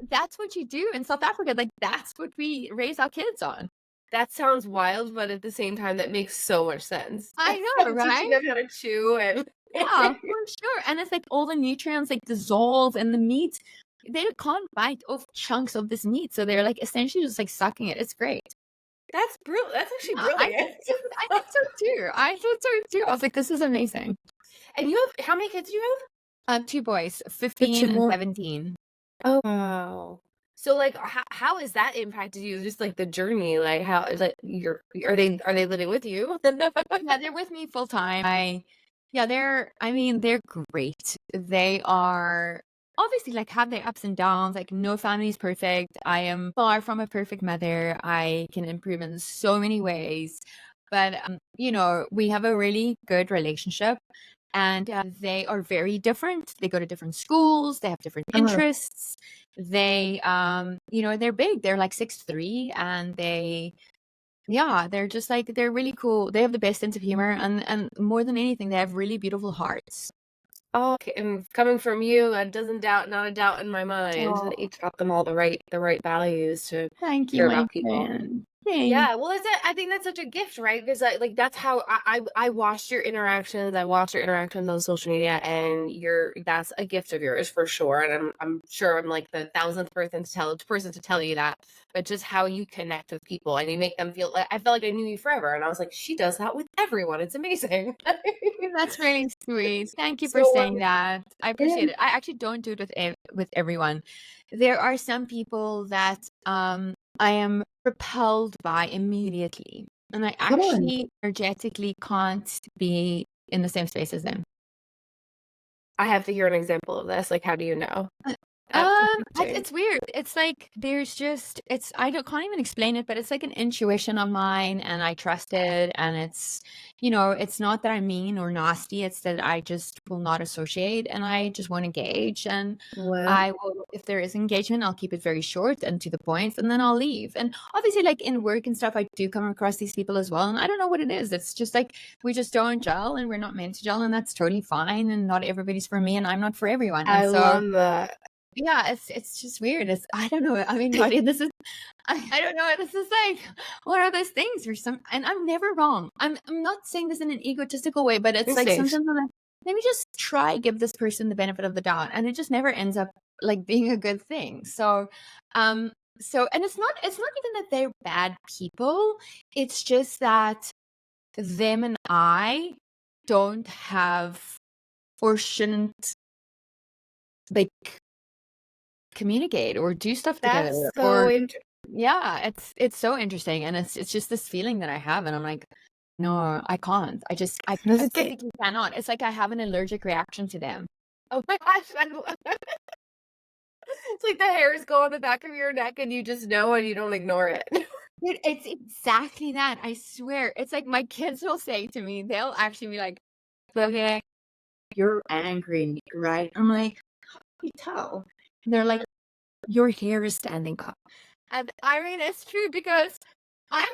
Speaker 2: that's what you do in South Africa. Like that's what we raise our kids on.
Speaker 1: that sounds wild, but at the same time that makes so much sense.
Speaker 2: I know,
Speaker 1: Teaching
Speaker 2: right?
Speaker 1: them how to chew and
Speaker 2: Yeah, for sure. And it's like all the nutrients like dissolve in the meat. They can't bite off chunks of this meat. So they're like essentially just like sucking it. It's great.
Speaker 1: that's brilliant. That's actually
Speaker 2: Yeah, I
Speaker 1: brilliant.
Speaker 2: think I think so too. I thought so too. I was like, this is amazing.
Speaker 1: And you have how many kids do you
Speaker 2: Two boys,
Speaker 1: have?
Speaker 2: 15
Speaker 1: 2
Speaker 2: and
Speaker 1: more.
Speaker 2: 17.
Speaker 1: Oh, wow. So, like, how has that impacted you? Just like the journey, like how like you're are they living with you?
Speaker 2: Yeah, they're with me full time. Yeah, I mean, they're great. They are obviously like have their ups and downs. Like no family is perfect. I am far from a perfect mother. I can improve in so many ways. But you know, we have a really good relationship, and they are very different. They go to different schools, they have different
Speaker 1: Uh-huh.
Speaker 2: interests. They you know, they're big. They're like 6'3", and yeah, they're just like they're really cool. They have the best sense of humor, and more than anything, they have really beautiful hearts.
Speaker 1: Oh, okay, and coming from you, that doesn't doubt not a doubt in my mind
Speaker 2: Oh,
Speaker 1: that you taught them all the right values to
Speaker 2: thank you,
Speaker 1: care
Speaker 2: my
Speaker 1: about people.
Speaker 2: friend. Thanks.
Speaker 1: Yeah, well, I think that's such a gift, right? Because like that's how I watched your interactions. I watched your interactions on social media, and that's a gift of yours for sure. And I'm sure I'm like the thousandth person to tell you that. But just how you connect with people and you make them feel like I felt like I knew you forever, and I was like, she does that with everyone. It's amazing.
Speaker 2: That's really sweet. Thank you for
Speaker 1: So
Speaker 2: saying that. I appreciate
Speaker 1: yeah,
Speaker 2: it. I actually don't do it with everyone. There are some people that I am repelled by immediately, and I
Speaker 1: come on.
Speaker 2: actually energetically can't be in the same space as them.
Speaker 1: I have to hear an example of this. Like, how do you know?
Speaker 2: Um,
Speaker 1: That's interesting.
Speaker 2: it's weird. It's like there's just I don't can't even explain it, but it's like an intuition of mine, and I trust it. And it's, you know, it's not that I'm mean or nasty. It's that I just will not associate, and I just won't engage. And
Speaker 1: Wow.
Speaker 2: I will, if there is engagement, I'll keep it very short and to the point, and then I'll leave. And obviously, like in work and stuff, I do come across these people as well, and I don't know what it is. It's just like we just don't gel, and we're not meant to gel, and that's totally fine. And not everybody's for me, and I'm not for everyone. And
Speaker 1: I
Speaker 2: so
Speaker 1: love that.
Speaker 2: yeah, it's just weird. It's I don't know. I mean, Nadia, this is I don't know. This is like one of those things or some, and I'm never wrong. I'm not saying this in an egotistical way, but it's
Speaker 1: You're
Speaker 2: like
Speaker 1: safe.
Speaker 2: sometimes I'm like, let me just try give this person the benefit of the doubt, and it just never ends up like being a good thing. So, and it's not even that they're bad people. It's just that them and I don't have or shouldn't like communicate or do stuff together
Speaker 1: That's so
Speaker 2: or
Speaker 1: interesting.
Speaker 2: yeah, it's so interesting, and it's just this feeling that I have, and I'm like, no, I can't. I physically cannot. It's like I have an allergic reaction to them.
Speaker 1: Oh my gosh, I love that. It's like the hairs go on the back of your neck and you just know and you don't ignore it.
Speaker 2: Dude, it's exactly that, I swear. It's like my kids will say to me, they'll actually be like, "Okay, you're angry, right?" I'm like, "How can you tell?" And they're like, "Your hair is standing up." And I mean, it's true because I'm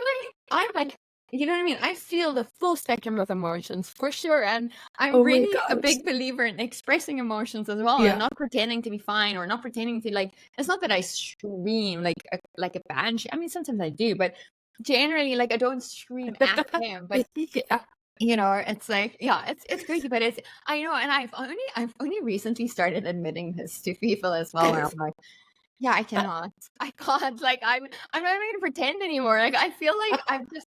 Speaker 2: like, you know what I mean? I feel the full spectrum of emotions for sure. And I'm
Speaker 1: Oh my
Speaker 2: really a
Speaker 1: gosh.
Speaker 2: big believer in expressing emotions as well and
Speaker 1: Yeah.
Speaker 2: not pretending to be fine or not pretending to like, it's not that I scream like a banshee. I mean, sometimes I do, but generally, like, I don't scream at them. But
Speaker 1: Yeah.
Speaker 2: it's like, yeah, it's crazy, but I know, and I've only recently started admitting this to people as well, where I'm like, yeah, I cannot. I can't. Like, I'm not even gonna pretend anymore. Like, I feel like I'm just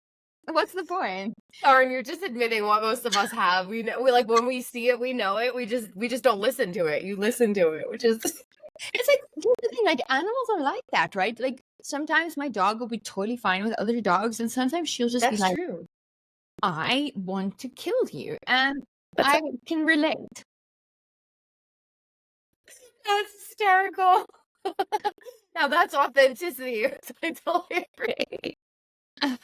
Speaker 2: what's the point?
Speaker 1: Or you're just admitting what most of us have. We know we like when we see it, we know it. We just don't listen to it. You listen to it, which is
Speaker 2: It's like, here's the thing, like, animals are like that, right? Like, sometimes my dog will be totally fine with other dogs, and sometimes she'll just be
Speaker 1: that's
Speaker 2: like,
Speaker 1: true.
Speaker 2: "I want to kill you," and
Speaker 1: That's
Speaker 2: I can relate.
Speaker 1: that's hysterical. Now that's authenticity. I totally agree.
Speaker 2: And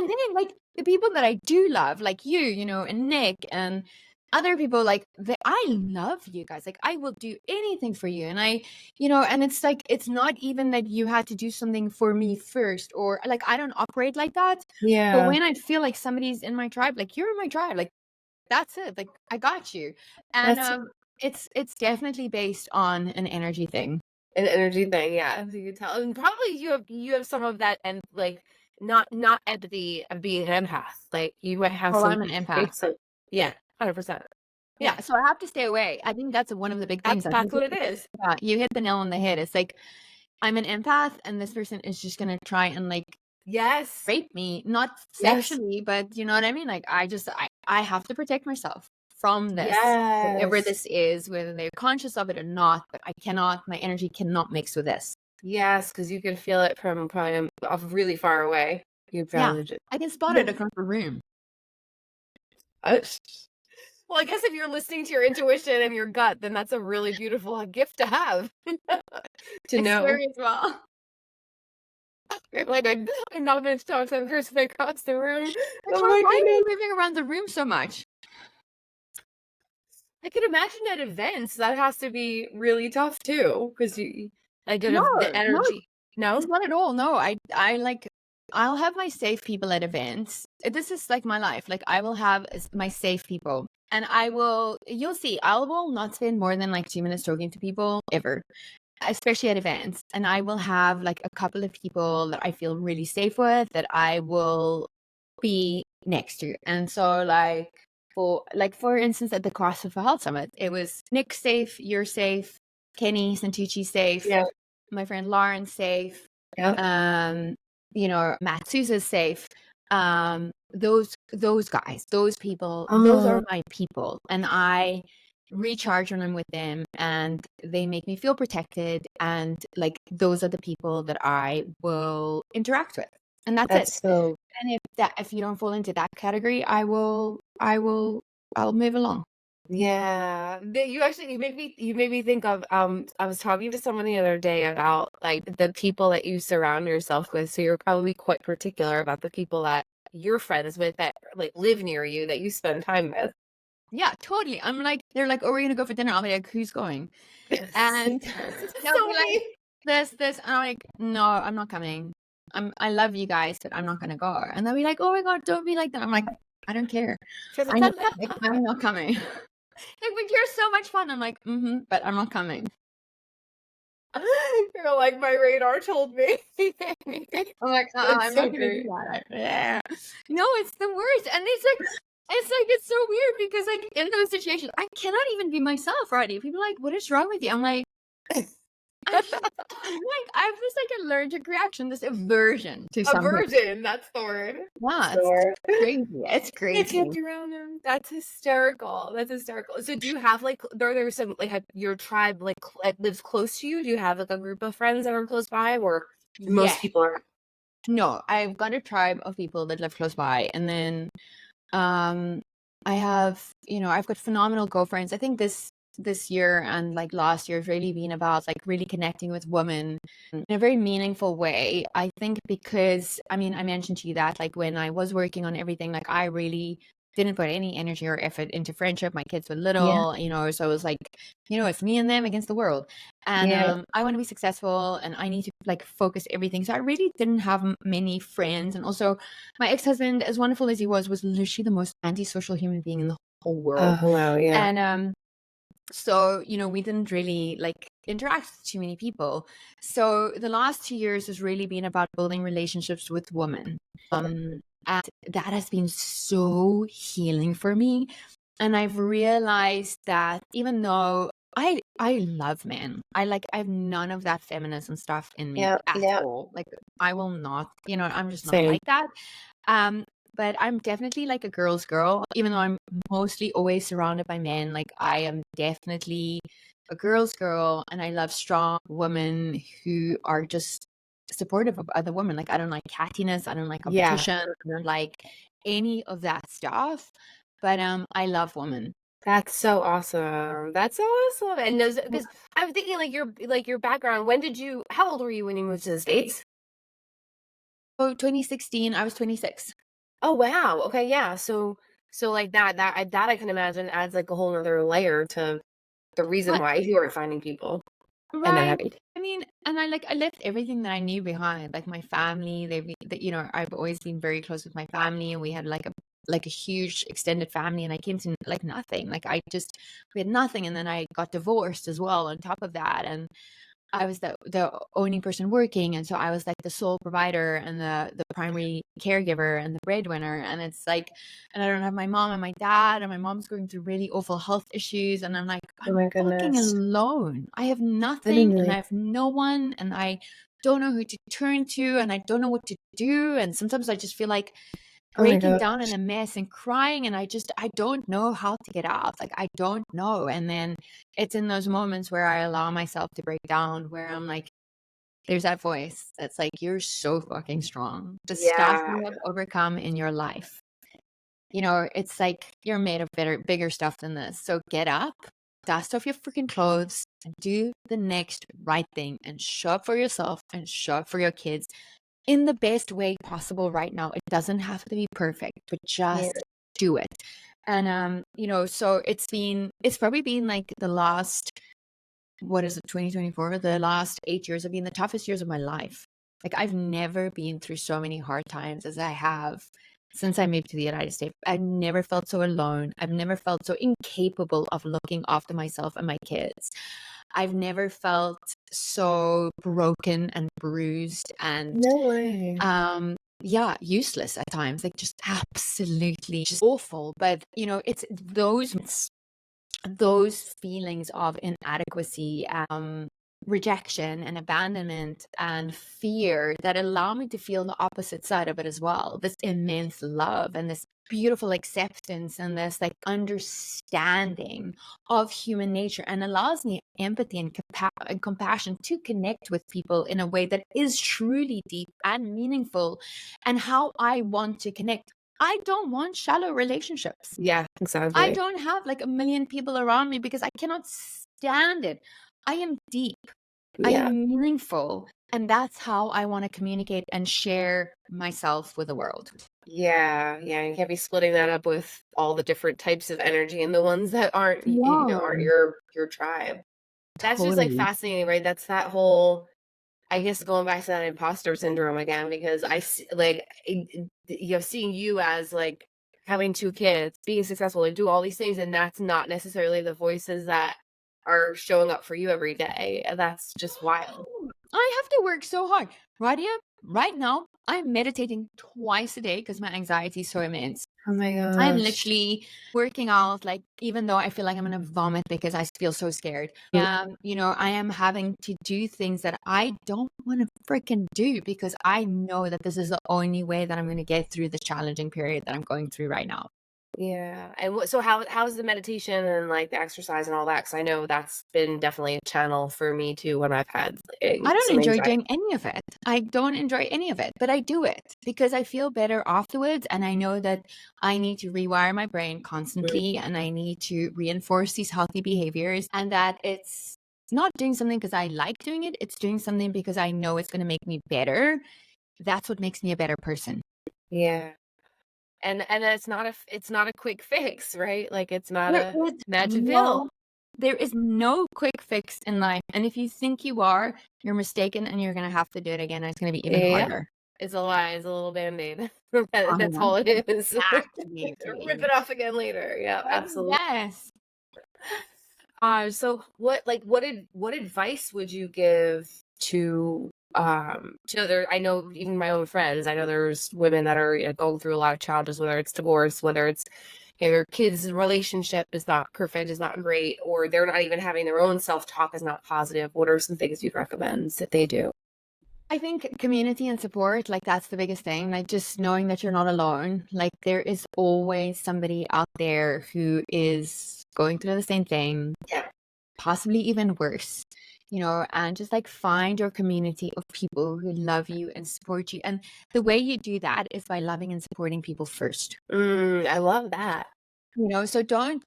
Speaker 2: then, like, the people that I do love, like you, and Nick and other people, like, I love you guys. Like, I will do anything for you. And and it's like, it's not even that you had to do something for me first, or like, I don't operate like that. But
Speaker 1: Yeah.
Speaker 2: when I feel like somebody's in my tribe, like, you're in my tribe, like, that's it. Like, I got you. And
Speaker 1: That's
Speaker 2: it's definitely based on an energy thing.
Speaker 1: an energy thing, yeah, as you can tell. And probably you have some of that and like not empathy of being an empath. Like you might have
Speaker 2: Oh,
Speaker 1: some
Speaker 2: I'm an empath.
Speaker 1: traits of yeah, 100%. Yeah.
Speaker 2: Yeah, so I have to stay away. I think that's one of the big things. I
Speaker 1: That's
Speaker 2: think
Speaker 1: what it is.
Speaker 2: you hit the nail on the head. It's like, I'm an empath, and this person is just gonna try and, like,
Speaker 1: Yes.
Speaker 2: rape me, not
Speaker 1: Yes.
Speaker 2: sexually, but you know what I mean? Like, I have to protect myself from this, whatever
Speaker 1: Yes.
Speaker 2: this is, whether they're conscious of it or not, but my energy cannot mix with this.
Speaker 1: Yes, because you can feel it from probably off really far away. You
Speaker 2: Yeah,
Speaker 1: probably just
Speaker 2: I can spot it across the room.
Speaker 1: Uh, well, I guess if you're listening to your intuition and your gut, then that's a really beautiful gift to have. To
Speaker 2: It's
Speaker 1: know.
Speaker 2: scary as well.
Speaker 1: Like I'm not going to talk to the person across the room.
Speaker 2: Like,
Speaker 1: Oh
Speaker 2: why
Speaker 1: my
Speaker 2: are you
Speaker 1: goodness.
Speaker 2: moving around the room so much?
Speaker 1: I can imagine at events that has to be really tough too, because I get
Speaker 2: No,
Speaker 1: the
Speaker 2: no,
Speaker 1: energy.
Speaker 2: it's
Speaker 1: No?
Speaker 2: not at all. No, I like, I'll have my safe people at events. This is like my life. Like, I will have my safe people, and you'll see, I will not spend more than like 2 minutes talking to people ever, especially at events. And I will have like a couple of people that I feel really safe with, that I will be next to. And so, for instance, at the CrossFit Health Summit, it was Nick safe, you're safe, Kenny Santucci safe,
Speaker 1: Yeah.
Speaker 2: my friend Lauren safe,
Speaker 1: Yeah.
Speaker 2: um, Matt Souza's safe. Those guys, those people, those
Speaker 1: Oh,
Speaker 2: are my people. And I recharge when I'm with them, and they make me feel protected. And like, those are the people that I will interact with. And that's it.
Speaker 1: that's so
Speaker 2: And if you don't fall into that category, I'll move along.
Speaker 1: yeah. You made me think of I was talking to someone the other day about like the people that you surround yourself with. So you're probably quite particular about the people that you're friends with that like live near you that you spend time with.
Speaker 2: Yeah, totally. I'm like, they're like, "Oh, we're gonna go for dinner." I'll be like, "Who's going?"
Speaker 1: Yes.
Speaker 2: And they'll be
Speaker 1: So
Speaker 2: like,
Speaker 1: me.
Speaker 2: this, and I'm like, "No, I'm not coming. I love you guys, but I'm not gonna go." And they'll be like, "Oh my God, don't be like that." I'm like, "I don't care.
Speaker 1: She's like,
Speaker 2: I know, like, I'm not coming." Like, "But you're so much fun." I'm like, "Mm-hmm, but I'm not coming."
Speaker 1: you're like my radar told me.
Speaker 2: I'm like,
Speaker 1: That's
Speaker 2: I'm
Speaker 1: so
Speaker 2: not gonna do
Speaker 1: great.
Speaker 2: that. Yeah. No, it's the worst. And it's so weird because, like, in those situations, I cannot even be myself, right? People are like, "What is wrong with you?" I'm like, I'm like, I have this like allergic reaction, this aversion to something.
Speaker 1: Aversion, that's the word. That's
Speaker 2: Yeah,
Speaker 1: the
Speaker 2: it's
Speaker 1: word.
Speaker 2: crazy. It's
Speaker 1: I
Speaker 2: crazy.
Speaker 1: can't around him. That's hysterical. That's hysterical. So do you have like there's some like your tribe like lives close to you? Do you have like a group of friends that are close by or
Speaker 2: Yeah.
Speaker 1: most people are
Speaker 2: No, I've got a tribe of people that live close by, and then um I have, I've got phenomenal girlfriends. I think this year and like last year has really been about like really connecting with women in a very meaningful way. I think because, I mean, I mentioned to you that like when I was working on everything, like I really didn't put any energy or effort into friendship. My kids were
Speaker 1: Yeah.
Speaker 2: little, so it was like, it's me and them against the world. And
Speaker 1: Yeah.
Speaker 2: I want to be successful and I need to like focus everything. So I really didn't have many friends. And also my ex-husband, as wonderful as he was literally the most antisocial human being in the whole world.
Speaker 1: Oh, wow. Yeah.
Speaker 2: And so, we didn't really like interact with too many people. So the last 2 years has really been about building relationships with women. And that has been so healing for me. And I've realized that even though I love men, I have none of that feminism stuff in me
Speaker 1: Yeah.
Speaker 2: at
Speaker 1: Yeah.
Speaker 2: all. Like I will not, I'm just not
Speaker 1: Same.
Speaker 2: like that. Um, but I'm definitely like a girl's girl, even though I'm mostly always surrounded by men. Like I am definitely a girl's girl, and I love strong women who are just supportive of other women. Like I don't like cattiness, I don't like
Speaker 1: Yeah.
Speaker 2: competition, I don't like any of that stuff. But I love women.
Speaker 1: That's so awesome. That's so awesome. And those, because I'm thinking like your background. How old were you when you moved to the States?
Speaker 2: So 2016, I was 26.
Speaker 1: Oh, wow. Okay, yeah. So like that I can imagine adds like a whole other layer to the reason
Speaker 2: But
Speaker 1: why you are finding people and then
Speaker 2: right.
Speaker 1: having.
Speaker 2: I mean, and I left everything that I knew behind, like my family. I've always been very close with my family, and we had like a huge extended family, and I came to like nothing. We had nothing, and then I got divorced as well on top of that, and I was the only person working, and so I was like the sole provider and the primary caregiver and the breadwinner, and it's like, and I don't have my mom and my dad, and my mom's going through really awful health issues, and I'm like,
Speaker 1: Oh
Speaker 2: I'm
Speaker 1: my
Speaker 2: fucking
Speaker 1: goodness.
Speaker 2: alone. I have nothing, and
Speaker 1: Literally.
Speaker 2: I have no one, and I don't know who to turn to, and I don't know what to do, and sometimes I just feel like
Speaker 1: Oh my
Speaker 2: breaking
Speaker 1: god.
Speaker 2: down in a mess and crying, and I don't know how to get out. Like I don't know. And then it's in those moments where I allow myself to break down, where I'm like, there's that voice that's like, you're so fucking strong. The stuff
Speaker 1: Yeah.
Speaker 2: you have overcome in your life, it's like you're made of bigger stuff than this. So get up, dust off your freaking clothes, and do the next right thing, and show up for yourself and show up for your kids in the best way possible right now. It doesn't have to be perfect, but
Speaker 1: Yeah.
Speaker 2: just do it. And so it's probably been like the last, what is it, 2024? The last 8 years have been the toughest years of my life. Like I've never been through so many hard times as I have since I moved to the United States. I've never felt so alone. I've never felt so incapable of looking after myself and my kids. I've never felt so broken and bruised and
Speaker 1: No way.
Speaker 2: yeah, useless at times, like just absolutely just awful. But it's those feelings of inadequacy, rejection and abandonment and fear that allow me to feel the opposite side of it as well. This immense love and this beautiful acceptance and this like understanding of human nature, and allows me empathy and compassion to connect with people in a way that is truly deep and meaningful, and how I want to connect. I don't want shallow relationships.
Speaker 1: Yeah,
Speaker 2: I
Speaker 1: exactly.
Speaker 2: don't have like a million people around me because I cannot stand it. I am deep. I
Speaker 1: Yeah.
Speaker 2: am meaningful. And that's how I want to communicate and share myself with the world.
Speaker 1: Yeah, yeah, you can't be splitting that up with all the different types of energy and the ones that aren't, aren't
Speaker 2: No,
Speaker 1: your tribe. That's just like
Speaker 2: totally.
Speaker 1: fascinating, right? That's that whole, I guess, going back to that imposter syndrome again, because like, seeing you as like having two kids, being successful, and do all these things, and that's not necessarily the voices that are showing up for you every day. And that's just wild.
Speaker 2: I have to work so hard. Right now, I'm meditating twice a day because my anxiety is so immense.
Speaker 1: Oh my
Speaker 2: I'm
Speaker 1: gosh.
Speaker 2: literally working out, like, even though I feel like I'm gonna vomit because I feel so scared. I am having to do things that I don't want to freaking do because I know that this is the only way that I'm gonna get through the challenging period that I'm going through right now.
Speaker 1: Yeah, and what so how's the meditation and, like, the exercise and all that? Because I know that's been definitely a channel for me too when I've had,
Speaker 2: I don't
Speaker 1: some
Speaker 2: enjoy
Speaker 1: anxiety.
Speaker 2: doing any of it. I don't enjoy any of it, but I do it because I feel better afterwards. And I know that I need to rewire my brain
Speaker 1: Mm,
Speaker 2: constantly and I need to reinforce these healthy behaviors, and that it's not doing something because I like doing it. It's doing something because I know it's going to make me better. That's what makes me a better person.
Speaker 1: yeah, and it's not a quick fix, right? Like, it's not
Speaker 2: There
Speaker 1: a
Speaker 2: is
Speaker 1: magic pill.
Speaker 2: no there is no quick fix in life. And if you think you are, you're mistaken and you're going to have to do it again. And it's going to be even
Speaker 1: Yeah,
Speaker 2: harder.
Speaker 1: it's a lie, it's a little Band-Aid.
Speaker 2: I
Speaker 1: That's
Speaker 2: know.
Speaker 1: all it is. To rip
Speaker 2: Exactly.
Speaker 1: it off again later. Yeah, absolutely.
Speaker 2: Yes.
Speaker 1: So what advice would you give to other, I know even my own friends, I know there's women that are, going through a lot of challenges, whether it's divorce, whether it's, their kids' relationship is not perfect, is not great, or they're not even having their own self-talk is not positive. What are some things you'd recommend that they do?
Speaker 2: I think community and support, like that's the biggest thing. Like just knowing that you're not alone. Like there is always somebody out there who is going through the same thing,
Speaker 1: Yeah.
Speaker 2: possibly even worse, and just like find your community of people who love you and support you. And the way you do that is by loving and supporting people first.
Speaker 1: I love that.
Speaker 2: So don't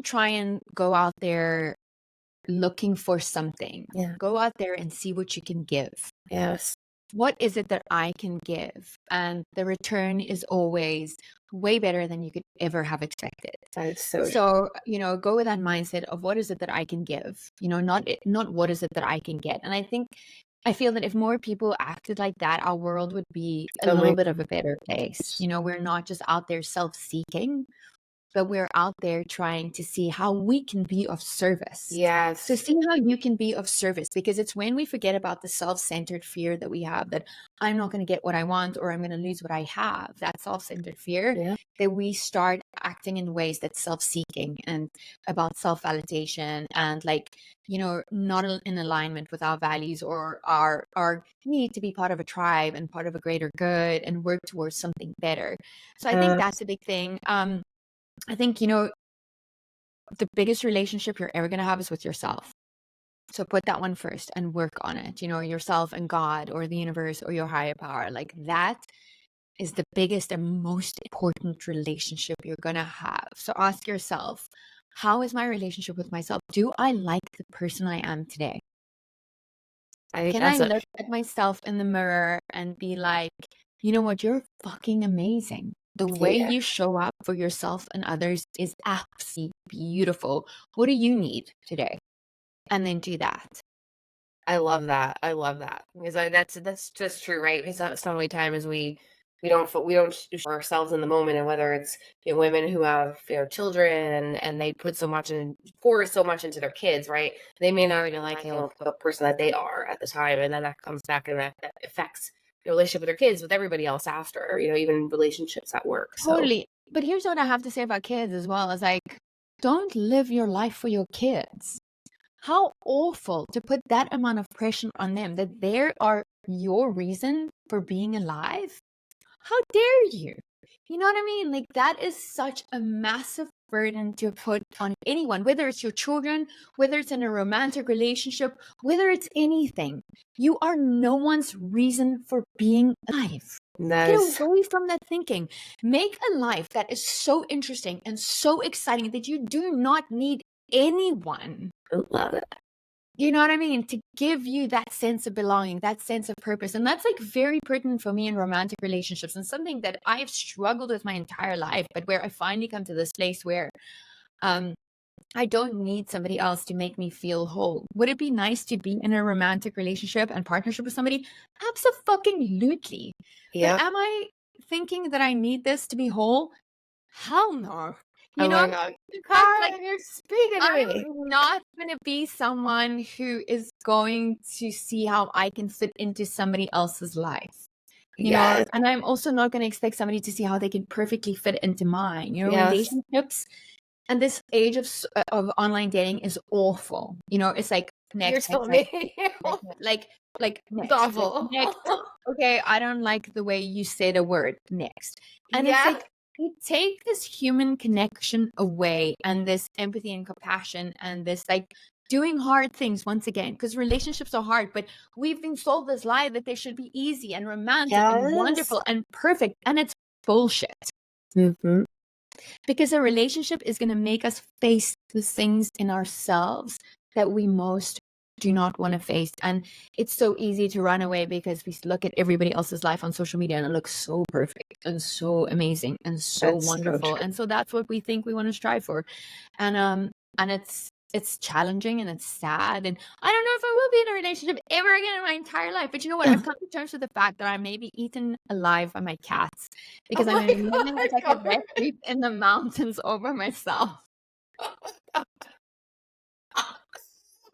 Speaker 2: try and go out there looking for something.
Speaker 1: Yeah.
Speaker 2: Go out there and see what you can give.
Speaker 1: Yes.
Speaker 2: What is it that I can give? And the return is always way better than you could ever have expected.
Speaker 1: That is so true.
Speaker 2: So, go with that mindset of what is it that I can give? Not what is it that I can get. And I feel that if more people acted like that, our world would be a
Speaker 1: Oh
Speaker 2: little
Speaker 1: my
Speaker 2: bit of a better place. We're not just out there self-seeking, but we're out there trying to see how we can be of service. So
Speaker 1: yes.
Speaker 2: see how you can be of service, because it's when we forget about the self-centered fear that we have, that I'm not going to get what I want or I'm going to lose what I have, that self-centered fear,
Speaker 1: Yeah.
Speaker 2: that we start acting in ways that's self-seeking and about self-validation and not in alignment with our values or our need to be part of a tribe and part of a greater good and work towards something better. So I think
Speaker 1: Uh,
Speaker 2: that's a big thing. I think, the biggest relationship you're ever going to have is with yourself. So put that one first and work on it, yourself and God or the universe or your higher power. Like that is the biggest and most important relationship you're going to have. So ask yourself, how is my relationship with myself? Do I like the person I am today?
Speaker 1: I think
Speaker 2: Can I
Speaker 1: that's a
Speaker 2: look at myself in the mirror and be like, you know what, you're fucking amazing. The way
Speaker 1: yeah.
Speaker 2: you show up for yourself and others is absolutely beautiful. What do you need today? And then do that.
Speaker 1: I love that. I love that because that's just true, right? Because that's so many times we don't show ourselves in the moment, and whether it's, women who have, children and they put so much in pour so much into their kids, right? They may not even like, the person that they are at the time, and then that comes back and that affects your relationship with their kids, with everybody else after, even relationships at work. So
Speaker 2: Totally. But here's what I have to say about kids as well, is like, don't live your life for your kids. How awful to put that amount of pressure on them, that they are your reason for being alive. How dare you? You know what I mean? Like, that is such a massive burden to put on anyone, whether it's your children, whether it's in a romantic relationship, whether it's anything. You are no one's reason for being alive. Get
Speaker 1: nice.
Speaker 2: away from that thinking. Make a life that is so interesting and so exciting that you do not need anyone.
Speaker 1: I love it.
Speaker 2: You know what I mean? To give you that sense of belonging, that sense of purpose. And that's like very pertinent for me in romantic relationships, and something that I've struggled with my entire life, but where I finally come to this place where um I don't need somebody else to make me feel whole. Would it be nice to be in a romantic relationship and partnership with somebody? Absolutely. But
Speaker 1: Yep.
Speaker 2: am I thinking that I need this to be whole? Hell no. You
Speaker 1: Oh my
Speaker 2: know,
Speaker 1: god.
Speaker 2: because like
Speaker 1: Karen, you're speaking to me.
Speaker 2: I'm not going to be someone who is going to see how I can fit into somebody else's life.
Speaker 1: Yes.
Speaker 2: And I'm also not going to expect somebody to see how they can perfectly fit into mine.
Speaker 1: Yes.
Speaker 2: Relationships and this age of online dating is awful. It's like
Speaker 1: You're
Speaker 2: next, next,
Speaker 1: telling
Speaker 2: next,
Speaker 1: me.
Speaker 2: next, next, like
Speaker 1: It's
Speaker 2: next, like
Speaker 1: awful.
Speaker 2: next. Okay, I don't like the way you say the word next, and it's
Speaker 1: Yeah.
Speaker 2: like you take this human connection away, and this empathy and compassion, and this like doing hard things once again, because relationships are hard, but we've been sold this lie that they should be easy and romantic and
Speaker 1: Yes.
Speaker 2: wonderful and perfect, and it's bullshit.
Speaker 1: Mhm.
Speaker 2: Because a relationship is going to make us face the things in ourselves that we most do not want to face. And it's so easy to run away because we look at everybody else's life on social media and it looks so perfect and so amazing and so
Speaker 1: That's so
Speaker 2: wonderful.
Speaker 1: true.
Speaker 2: And so that's what we think we want to strive for. And it's challenging and it's sad. And I don't know if I will be in a relationship ever again in my entire life. But you know what? I've come to terms with the fact that I may be eaten alive by my cats
Speaker 1: Oh
Speaker 2: because I'm
Speaker 1: my
Speaker 2: living
Speaker 1: God,
Speaker 2: like a
Speaker 1: Karen.
Speaker 2: recluse in the mountains all by myself.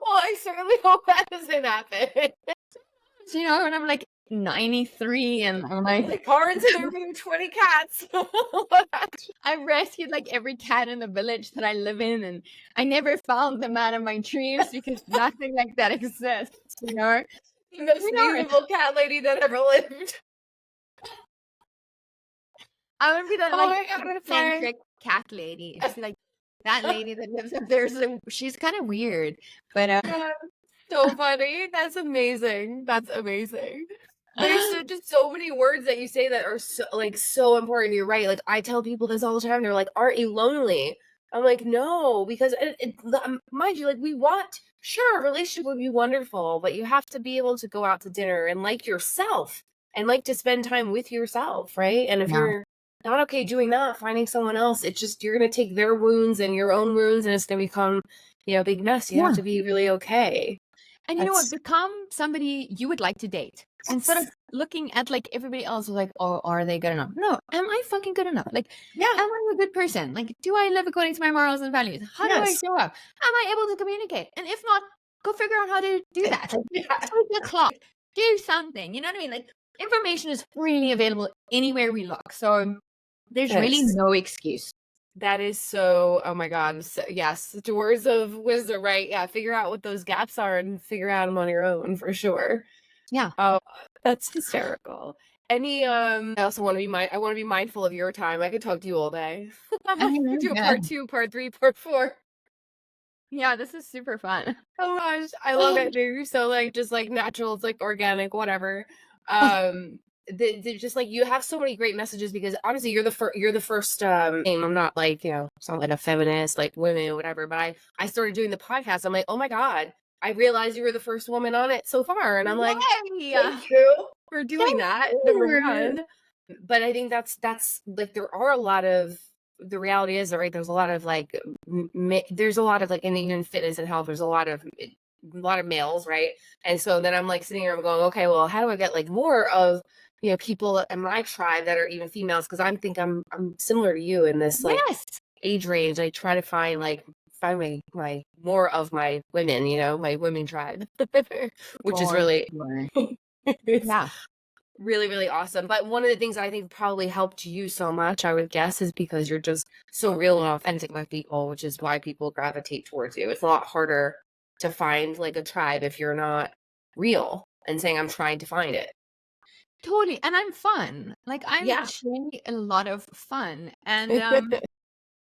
Speaker 1: Well, I certainly hope that doesn't happen.
Speaker 2: You know, and I'm like 93 and I'm like,
Speaker 1: Like Karen's in there with 20 cats.
Speaker 2: I rescued like every cat in the village that I live in, and I never found the man of my dreams because nothing like that exists, you know?
Speaker 1: The most
Speaker 2: You know,
Speaker 1: beautiful cat lady that ever lived.
Speaker 2: I would be the
Speaker 1: Oh
Speaker 2: like
Speaker 1: my God, I'm fine.
Speaker 2: eccentric cat lady. She's like that lady that lives up there. So she's kind of weird, but
Speaker 1: God, so funny. That's amazing. That's amazing. There's just so many words that you say that are so like so important. You're right. Like I tell people this all the time. They're like, "Aren't you lonely?" I'm like, "No," because mind you, like we want sure a relationship would be wonderful, but you have to be able to go out to dinner and like yourself and like to spend time with yourself, right? And if
Speaker 2: yeah,
Speaker 1: you're not okay doing that, finding someone else, it's just you're gonna take their wounds and your own wounds, and it's gonna become a big mess. You have
Speaker 2: yeah.
Speaker 1: to be really okay.
Speaker 2: And you know what?
Speaker 1: That's
Speaker 2: Become somebody you would like to date instead of looking at like everybody else like, oh, are they good enough? No, am I fucking good enough? Like,
Speaker 1: yeah,
Speaker 2: am I a good person? Like, do I live according to my morals and values? How do I
Speaker 1: yes,
Speaker 2: show up? Am I able to communicate? And if not, go figure out how to do that. Like,
Speaker 1: yeah,
Speaker 2: take the clock, do something. You know what I mean? Like, information is freely available anywhere we look. So there's really
Speaker 1: yes.
Speaker 2: no excuse.
Speaker 1: That is so, oh my God. So, yes, the words of wisdom, right? Yeah, figure out what those gaps are and figure out them on your own for sure.
Speaker 2: Yeah.
Speaker 1: Oh, that's hysterical. I also want to I want to be mindful of your time. I could talk to you all day. I'm like, we could do a
Speaker 2: Yeah.
Speaker 1: part 2, part 3, part 4.
Speaker 2: Yeah, this is super fun.
Speaker 1: Oh my gosh, I love it, dude. You're so like just like natural, it's like organic, whatever. Um just like you have so many great messages because honestly you're the first name. I'm not like, sound like a feminist, like women, whatever, but I started doing the podcast. I'm like, oh my God, I realized you were the first woman on it so far. And I'm like,
Speaker 2: Yay!
Speaker 1: thank you for doing
Speaker 2: Thank
Speaker 1: that, number
Speaker 2: you.
Speaker 1: one. But I think that's like there are a lot of the reality is that right there's a lot of like there's a lot of like in even fitness and health there's a lot of males, right? And so then I'm like sitting here I'm going, okay, well how do I get like more of people in my tribe that are even females, because I'm similar to you in this like
Speaker 2: Yes.
Speaker 1: age range. I try to find my more of my women, my women tribe, which is
Speaker 2: For
Speaker 1: really
Speaker 2: sure.
Speaker 1: it's
Speaker 2: Yeah.
Speaker 1: really, really awesome. But one of the things I think probably helped you so much, I would guess, is because you're just so real and authentic with people, which is why people gravitate towards you. It's a lot harder to find like a tribe if you're not real and saying, I'm trying to find it.
Speaker 2: Totally. And I'm fun. Like I'm
Speaker 1: Yeah.
Speaker 2: actually a lot of fun. And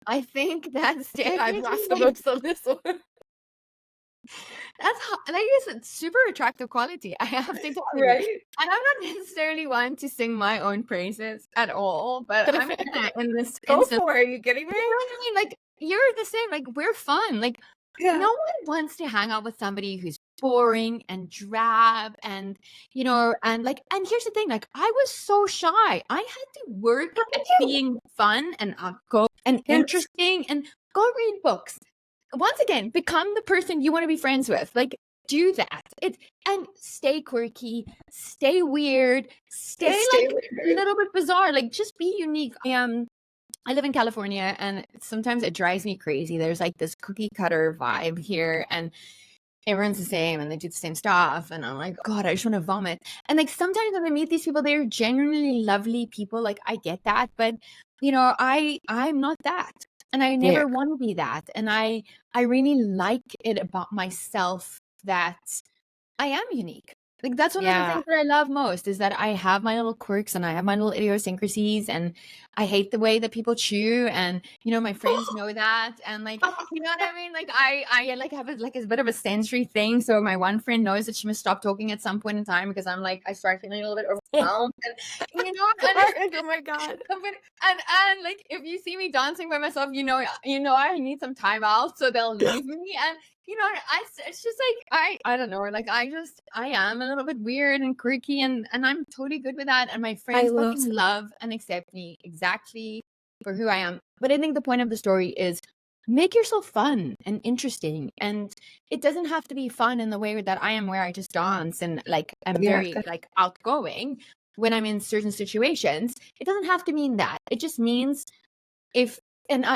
Speaker 2: I think that's
Speaker 1: I've
Speaker 2: definitely
Speaker 1: lost the
Speaker 2: like
Speaker 1: most on this one.
Speaker 2: that's like it's a super attractive quality. I have to tell you.
Speaker 1: Right?
Speaker 2: And I'm not necessarily one to sing my own praises at all, but I'm gonna in this
Speaker 1: Go
Speaker 2: instance.
Speaker 1: for it. Are you kidding me?
Speaker 2: You know what I mean? Like you're the same. Like we're fun. Like
Speaker 1: Yeah.
Speaker 2: no one wants to hang out with somebody who's boring and drab and and here's the thing, like I was so shy. I had to work at being fun and outgoing and
Speaker 1: Yes.
Speaker 2: interesting and go read books. Once again, become the person you want to be friends with. Like do that. And stay quirky, stay weird, stay
Speaker 1: Stay
Speaker 2: like
Speaker 1: with
Speaker 2: a
Speaker 1: her.
Speaker 2: little bit bizarre, like just be unique. I live in California and sometimes it drives me crazy. There's like this cookie cutter vibe here and everyone's the same and they do the same stuff. And I'm like, God, I just want to vomit. And like sometimes when I meet these people, they're genuinely lovely people. Like I get that, but I'm not that. And I
Speaker 1: Yeah.
Speaker 2: never want to be that. And I really like it about myself that I am unique. Like that's one of the
Speaker 1: Yeah.
Speaker 2: things that I love most is that I have my little quirks and I have my little idiosyncrasies, and I hate the way that people chew, and my friends know that, and like you know what I mean? Like I like have a bit of a sensory thing. So my one friend knows that she must stop talking at some point in time because I start feeling a little bit overwhelmed, and and
Speaker 1: Oh my God.
Speaker 2: and like if you see me dancing by myself, I need some time out, so they'll leave me. And it's just like I don't know, like I am a little bit weird and quirky, and I'm totally good with that. And my
Speaker 1: I
Speaker 2: friends
Speaker 1: love
Speaker 2: fucking love and accept me exactly for who I am. But I think the point of the story is make yourself fun and interesting, and it doesn't have to be fun in the way that I am, where I just dance and like I'm
Speaker 1: yeah.
Speaker 2: very like outgoing when I'm in certain situations. It doesn't have to mean that. It just means if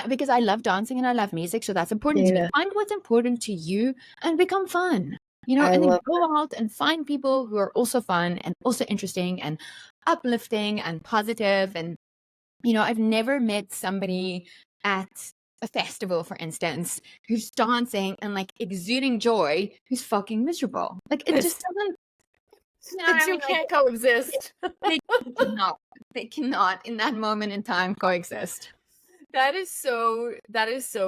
Speaker 2: because I love dancing and I love music, so that's important to me.
Speaker 1: Yeah.
Speaker 2: Find what's important to you and become fun,
Speaker 1: I
Speaker 2: and then
Speaker 1: love
Speaker 2: go out and find people who are also fun and also interesting and uplifting and positive. And I've never met somebody at a festival, for instance, who's dancing and like exuding joy, who's fucking miserable. Like it just
Speaker 1: this.
Speaker 2: doesn't,
Speaker 1: The
Speaker 2: what I
Speaker 1: two
Speaker 2: mean? Like
Speaker 1: can't coexist.
Speaker 2: they cannot, they cannot in that moment in time coexist.
Speaker 1: That is so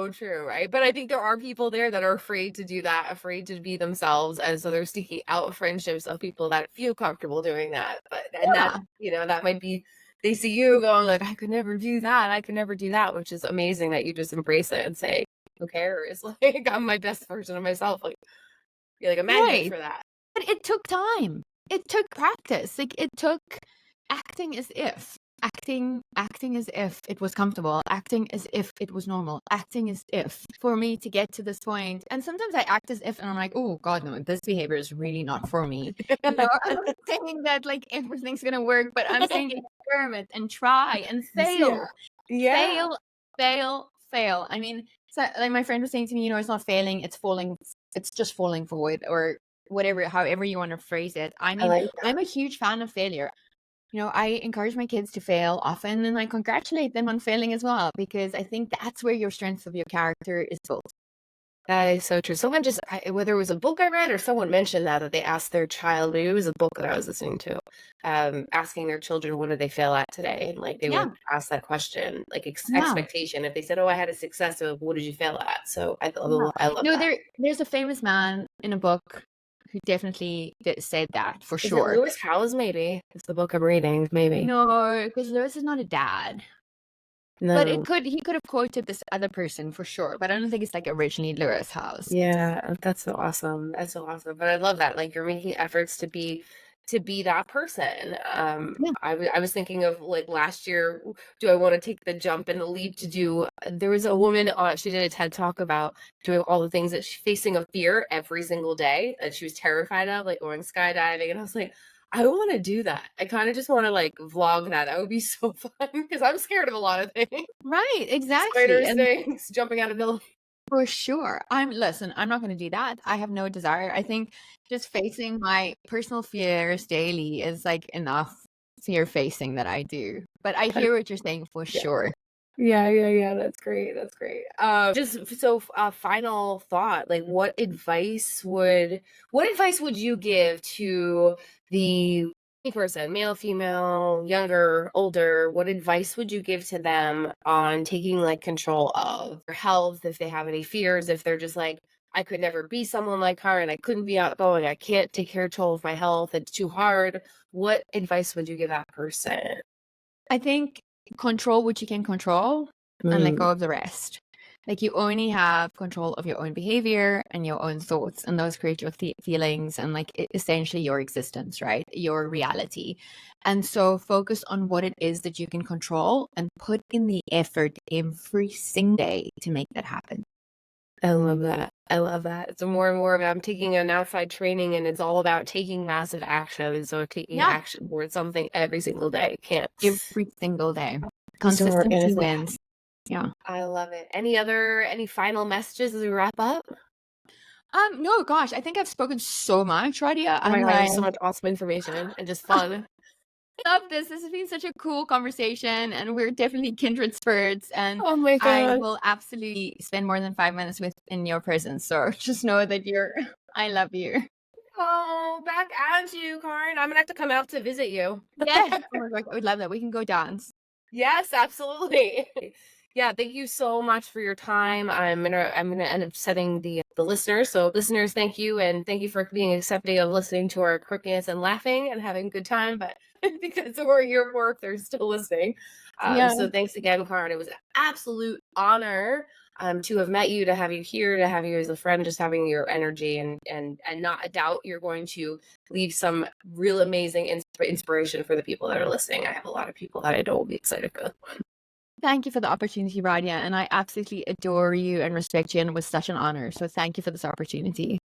Speaker 1: true, right? But I think there are people there that are afraid to do that, afraid to be themselves, and so they're seeking out friendships of people that feel comfortable doing that. And that,
Speaker 2: Yeah.
Speaker 1: that might be they see you going like, I could never do that, I could never do that, which is amazing that you just embrace it and say, who cares? Like I'm my best version of myself. Like you're like a magnet
Speaker 2: Right.
Speaker 1: for that.
Speaker 2: But it took time. It took practice. Like it took acting as if. Acting as if it was comfortable, acting as if it was normal, acting as if for me to get to this point. And sometimes I act as if and I'm like, oh God, no, this behavior is really not for me. I'm not saying that like everything's gonna work, but I'm saying experiment and try and
Speaker 1: Yeah.
Speaker 2: fail.
Speaker 1: Yeah.
Speaker 2: Fail, fail, fail. I mean, so like my friend was saying to me, it's not failing, it's falling, it's just falling forward, or whatever, however you want to phrase it. I
Speaker 1: I
Speaker 2: mean,
Speaker 1: like
Speaker 2: I'm a huge fan of failure. I encourage my kids to fail often, and I congratulate them on failing as well, because I think that's where your strength of your character is built.
Speaker 1: that is so true. Someone just, whether it was a book I read or someone mentioned that they asked their child, maybe it was a book that I was listening to, asking their children, what did they fail at today? And like they
Speaker 2: Yeah.
Speaker 1: would ask that question, like
Speaker 2: Yeah.
Speaker 1: expectation. If they said, oh, I had a success, what did you fail at? So
Speaker 2: Yeah.
Speaker 1: I love that.
Speaker 2: There's a famous man in a book who definitely said that for
Speaker 1: Is it
Speaker 2: sure.
Speaker 1: Lewis Howes? Maybe it's the book I'm reading. Maybe.
Speaker 2: No, because Lewis is not a dad. But
Speaker 1: No.
Speaker 2: he could have quoted this other person for sure, but I don't think it's like originally Lewis House.
Speaker 1: Yeah, that's so awesome. That's so awesome. But I love that. Like you're making efforts to be that person.
Speaker 2: Yeah.
Speaker 1: I was thinking of like last year, do I want to take the jump and the leap to do there was a woman she did a TED talk about doing all the things that she's facing a fear every single day that she was terrified of, like going skydiving. And I was like, I want to do that. I kind of just want to like vlog that. That would be so fun because I'm scared of a lot of things.
Speaker 2: Right, exactly.
Speaker 1: Spiders,
Speaker 2: And
Speaker 1: things, jumping out of buildings.
Speaker 2: for sure. I'm not going to do that. I have no desire. I think just facing my personal fears daily is like enough fear facing that I do. But I hear what you're saying for
Speaker 1: Yeah.
Speaker 2: sure.
Speaker 1: Yeah. That's great. That's great. Just so final thought, like what advice would you give to the person, male, female, younger, older, what advice would you give to them on taking like control of their health, if they have any fears, if they're just like, I could never be someone like her and I couldn't be outgoing, I can't take control of my health, it's too hard. What advice would you give that person?
Speaker 2: I think control what you can control and let
Speaker 1: Mm,
Speaker 2: go of the rest. Like you only have control of your own behavior and your own thoughts, and those create your feelings and like essentially your existence, right? Your reality. And so focus on what it is that you can control and put in the effort every single day to make that happen.
Speaker 1: I love that. I love that. It's more and more about I'm taking an outside training and it's all about taking massive action. So taking
Speaker 2: Yeah,
Speaker 1: action towards something every single day. Can't.
Speaker 2: every single day.
Speaker 1: So
Speaker 2: Consistency
Speaker 1: organic.
Speaker 2: wins. Yeah.
Speaker 1: I love it. Any final messages as we wrap up?
Speaker 2: No, gosh, I think I've spoken so much, Radia.
Speaker 1: Oh my
Speaker 2: I'm
Speaker 1: God, you
Speaker 2: like,
Speaker 1: have so much awesome information and just fun.
Speaker 2: love this. This has been such a cool conversation, and we're definitely kindred spirits. And
Speaker 1: Oh my
Speaker 2: I
Speaker 1: God.
Speaker 2: will absolutely spend more than 5 minutes in your presence. So just know that I love you.
Speaker 1: Oh, back at you, Karen. I'm gonna have to come out to visit you.
Speaker 2: Yes. Oh my god, I would love that. We can go dance.
Speaker 1: Yes, absolutely. Yeah, thank you so much for your time. I'm gonna end up setting the listeners. So listeners, thank you, and thank you for being accepting of listening to our quirkiness and laughing and having a good time. But because we're your work, they're still listening.
Speaker 2: Yeah.
Speaker 1: So thanks again, Karen. It was an absolute honor to have met you, to have you here, to have you as a friend, just having your energy and not a doubt you're going to leave some real amazing inspiration for the people that are listening. I have a lot of people that I know will be excited for.
Speaker 2: Thank you for the opportunity, Radia. And I absolutely adore you and respect you. And it was such an honor. So thank you for this opportunity.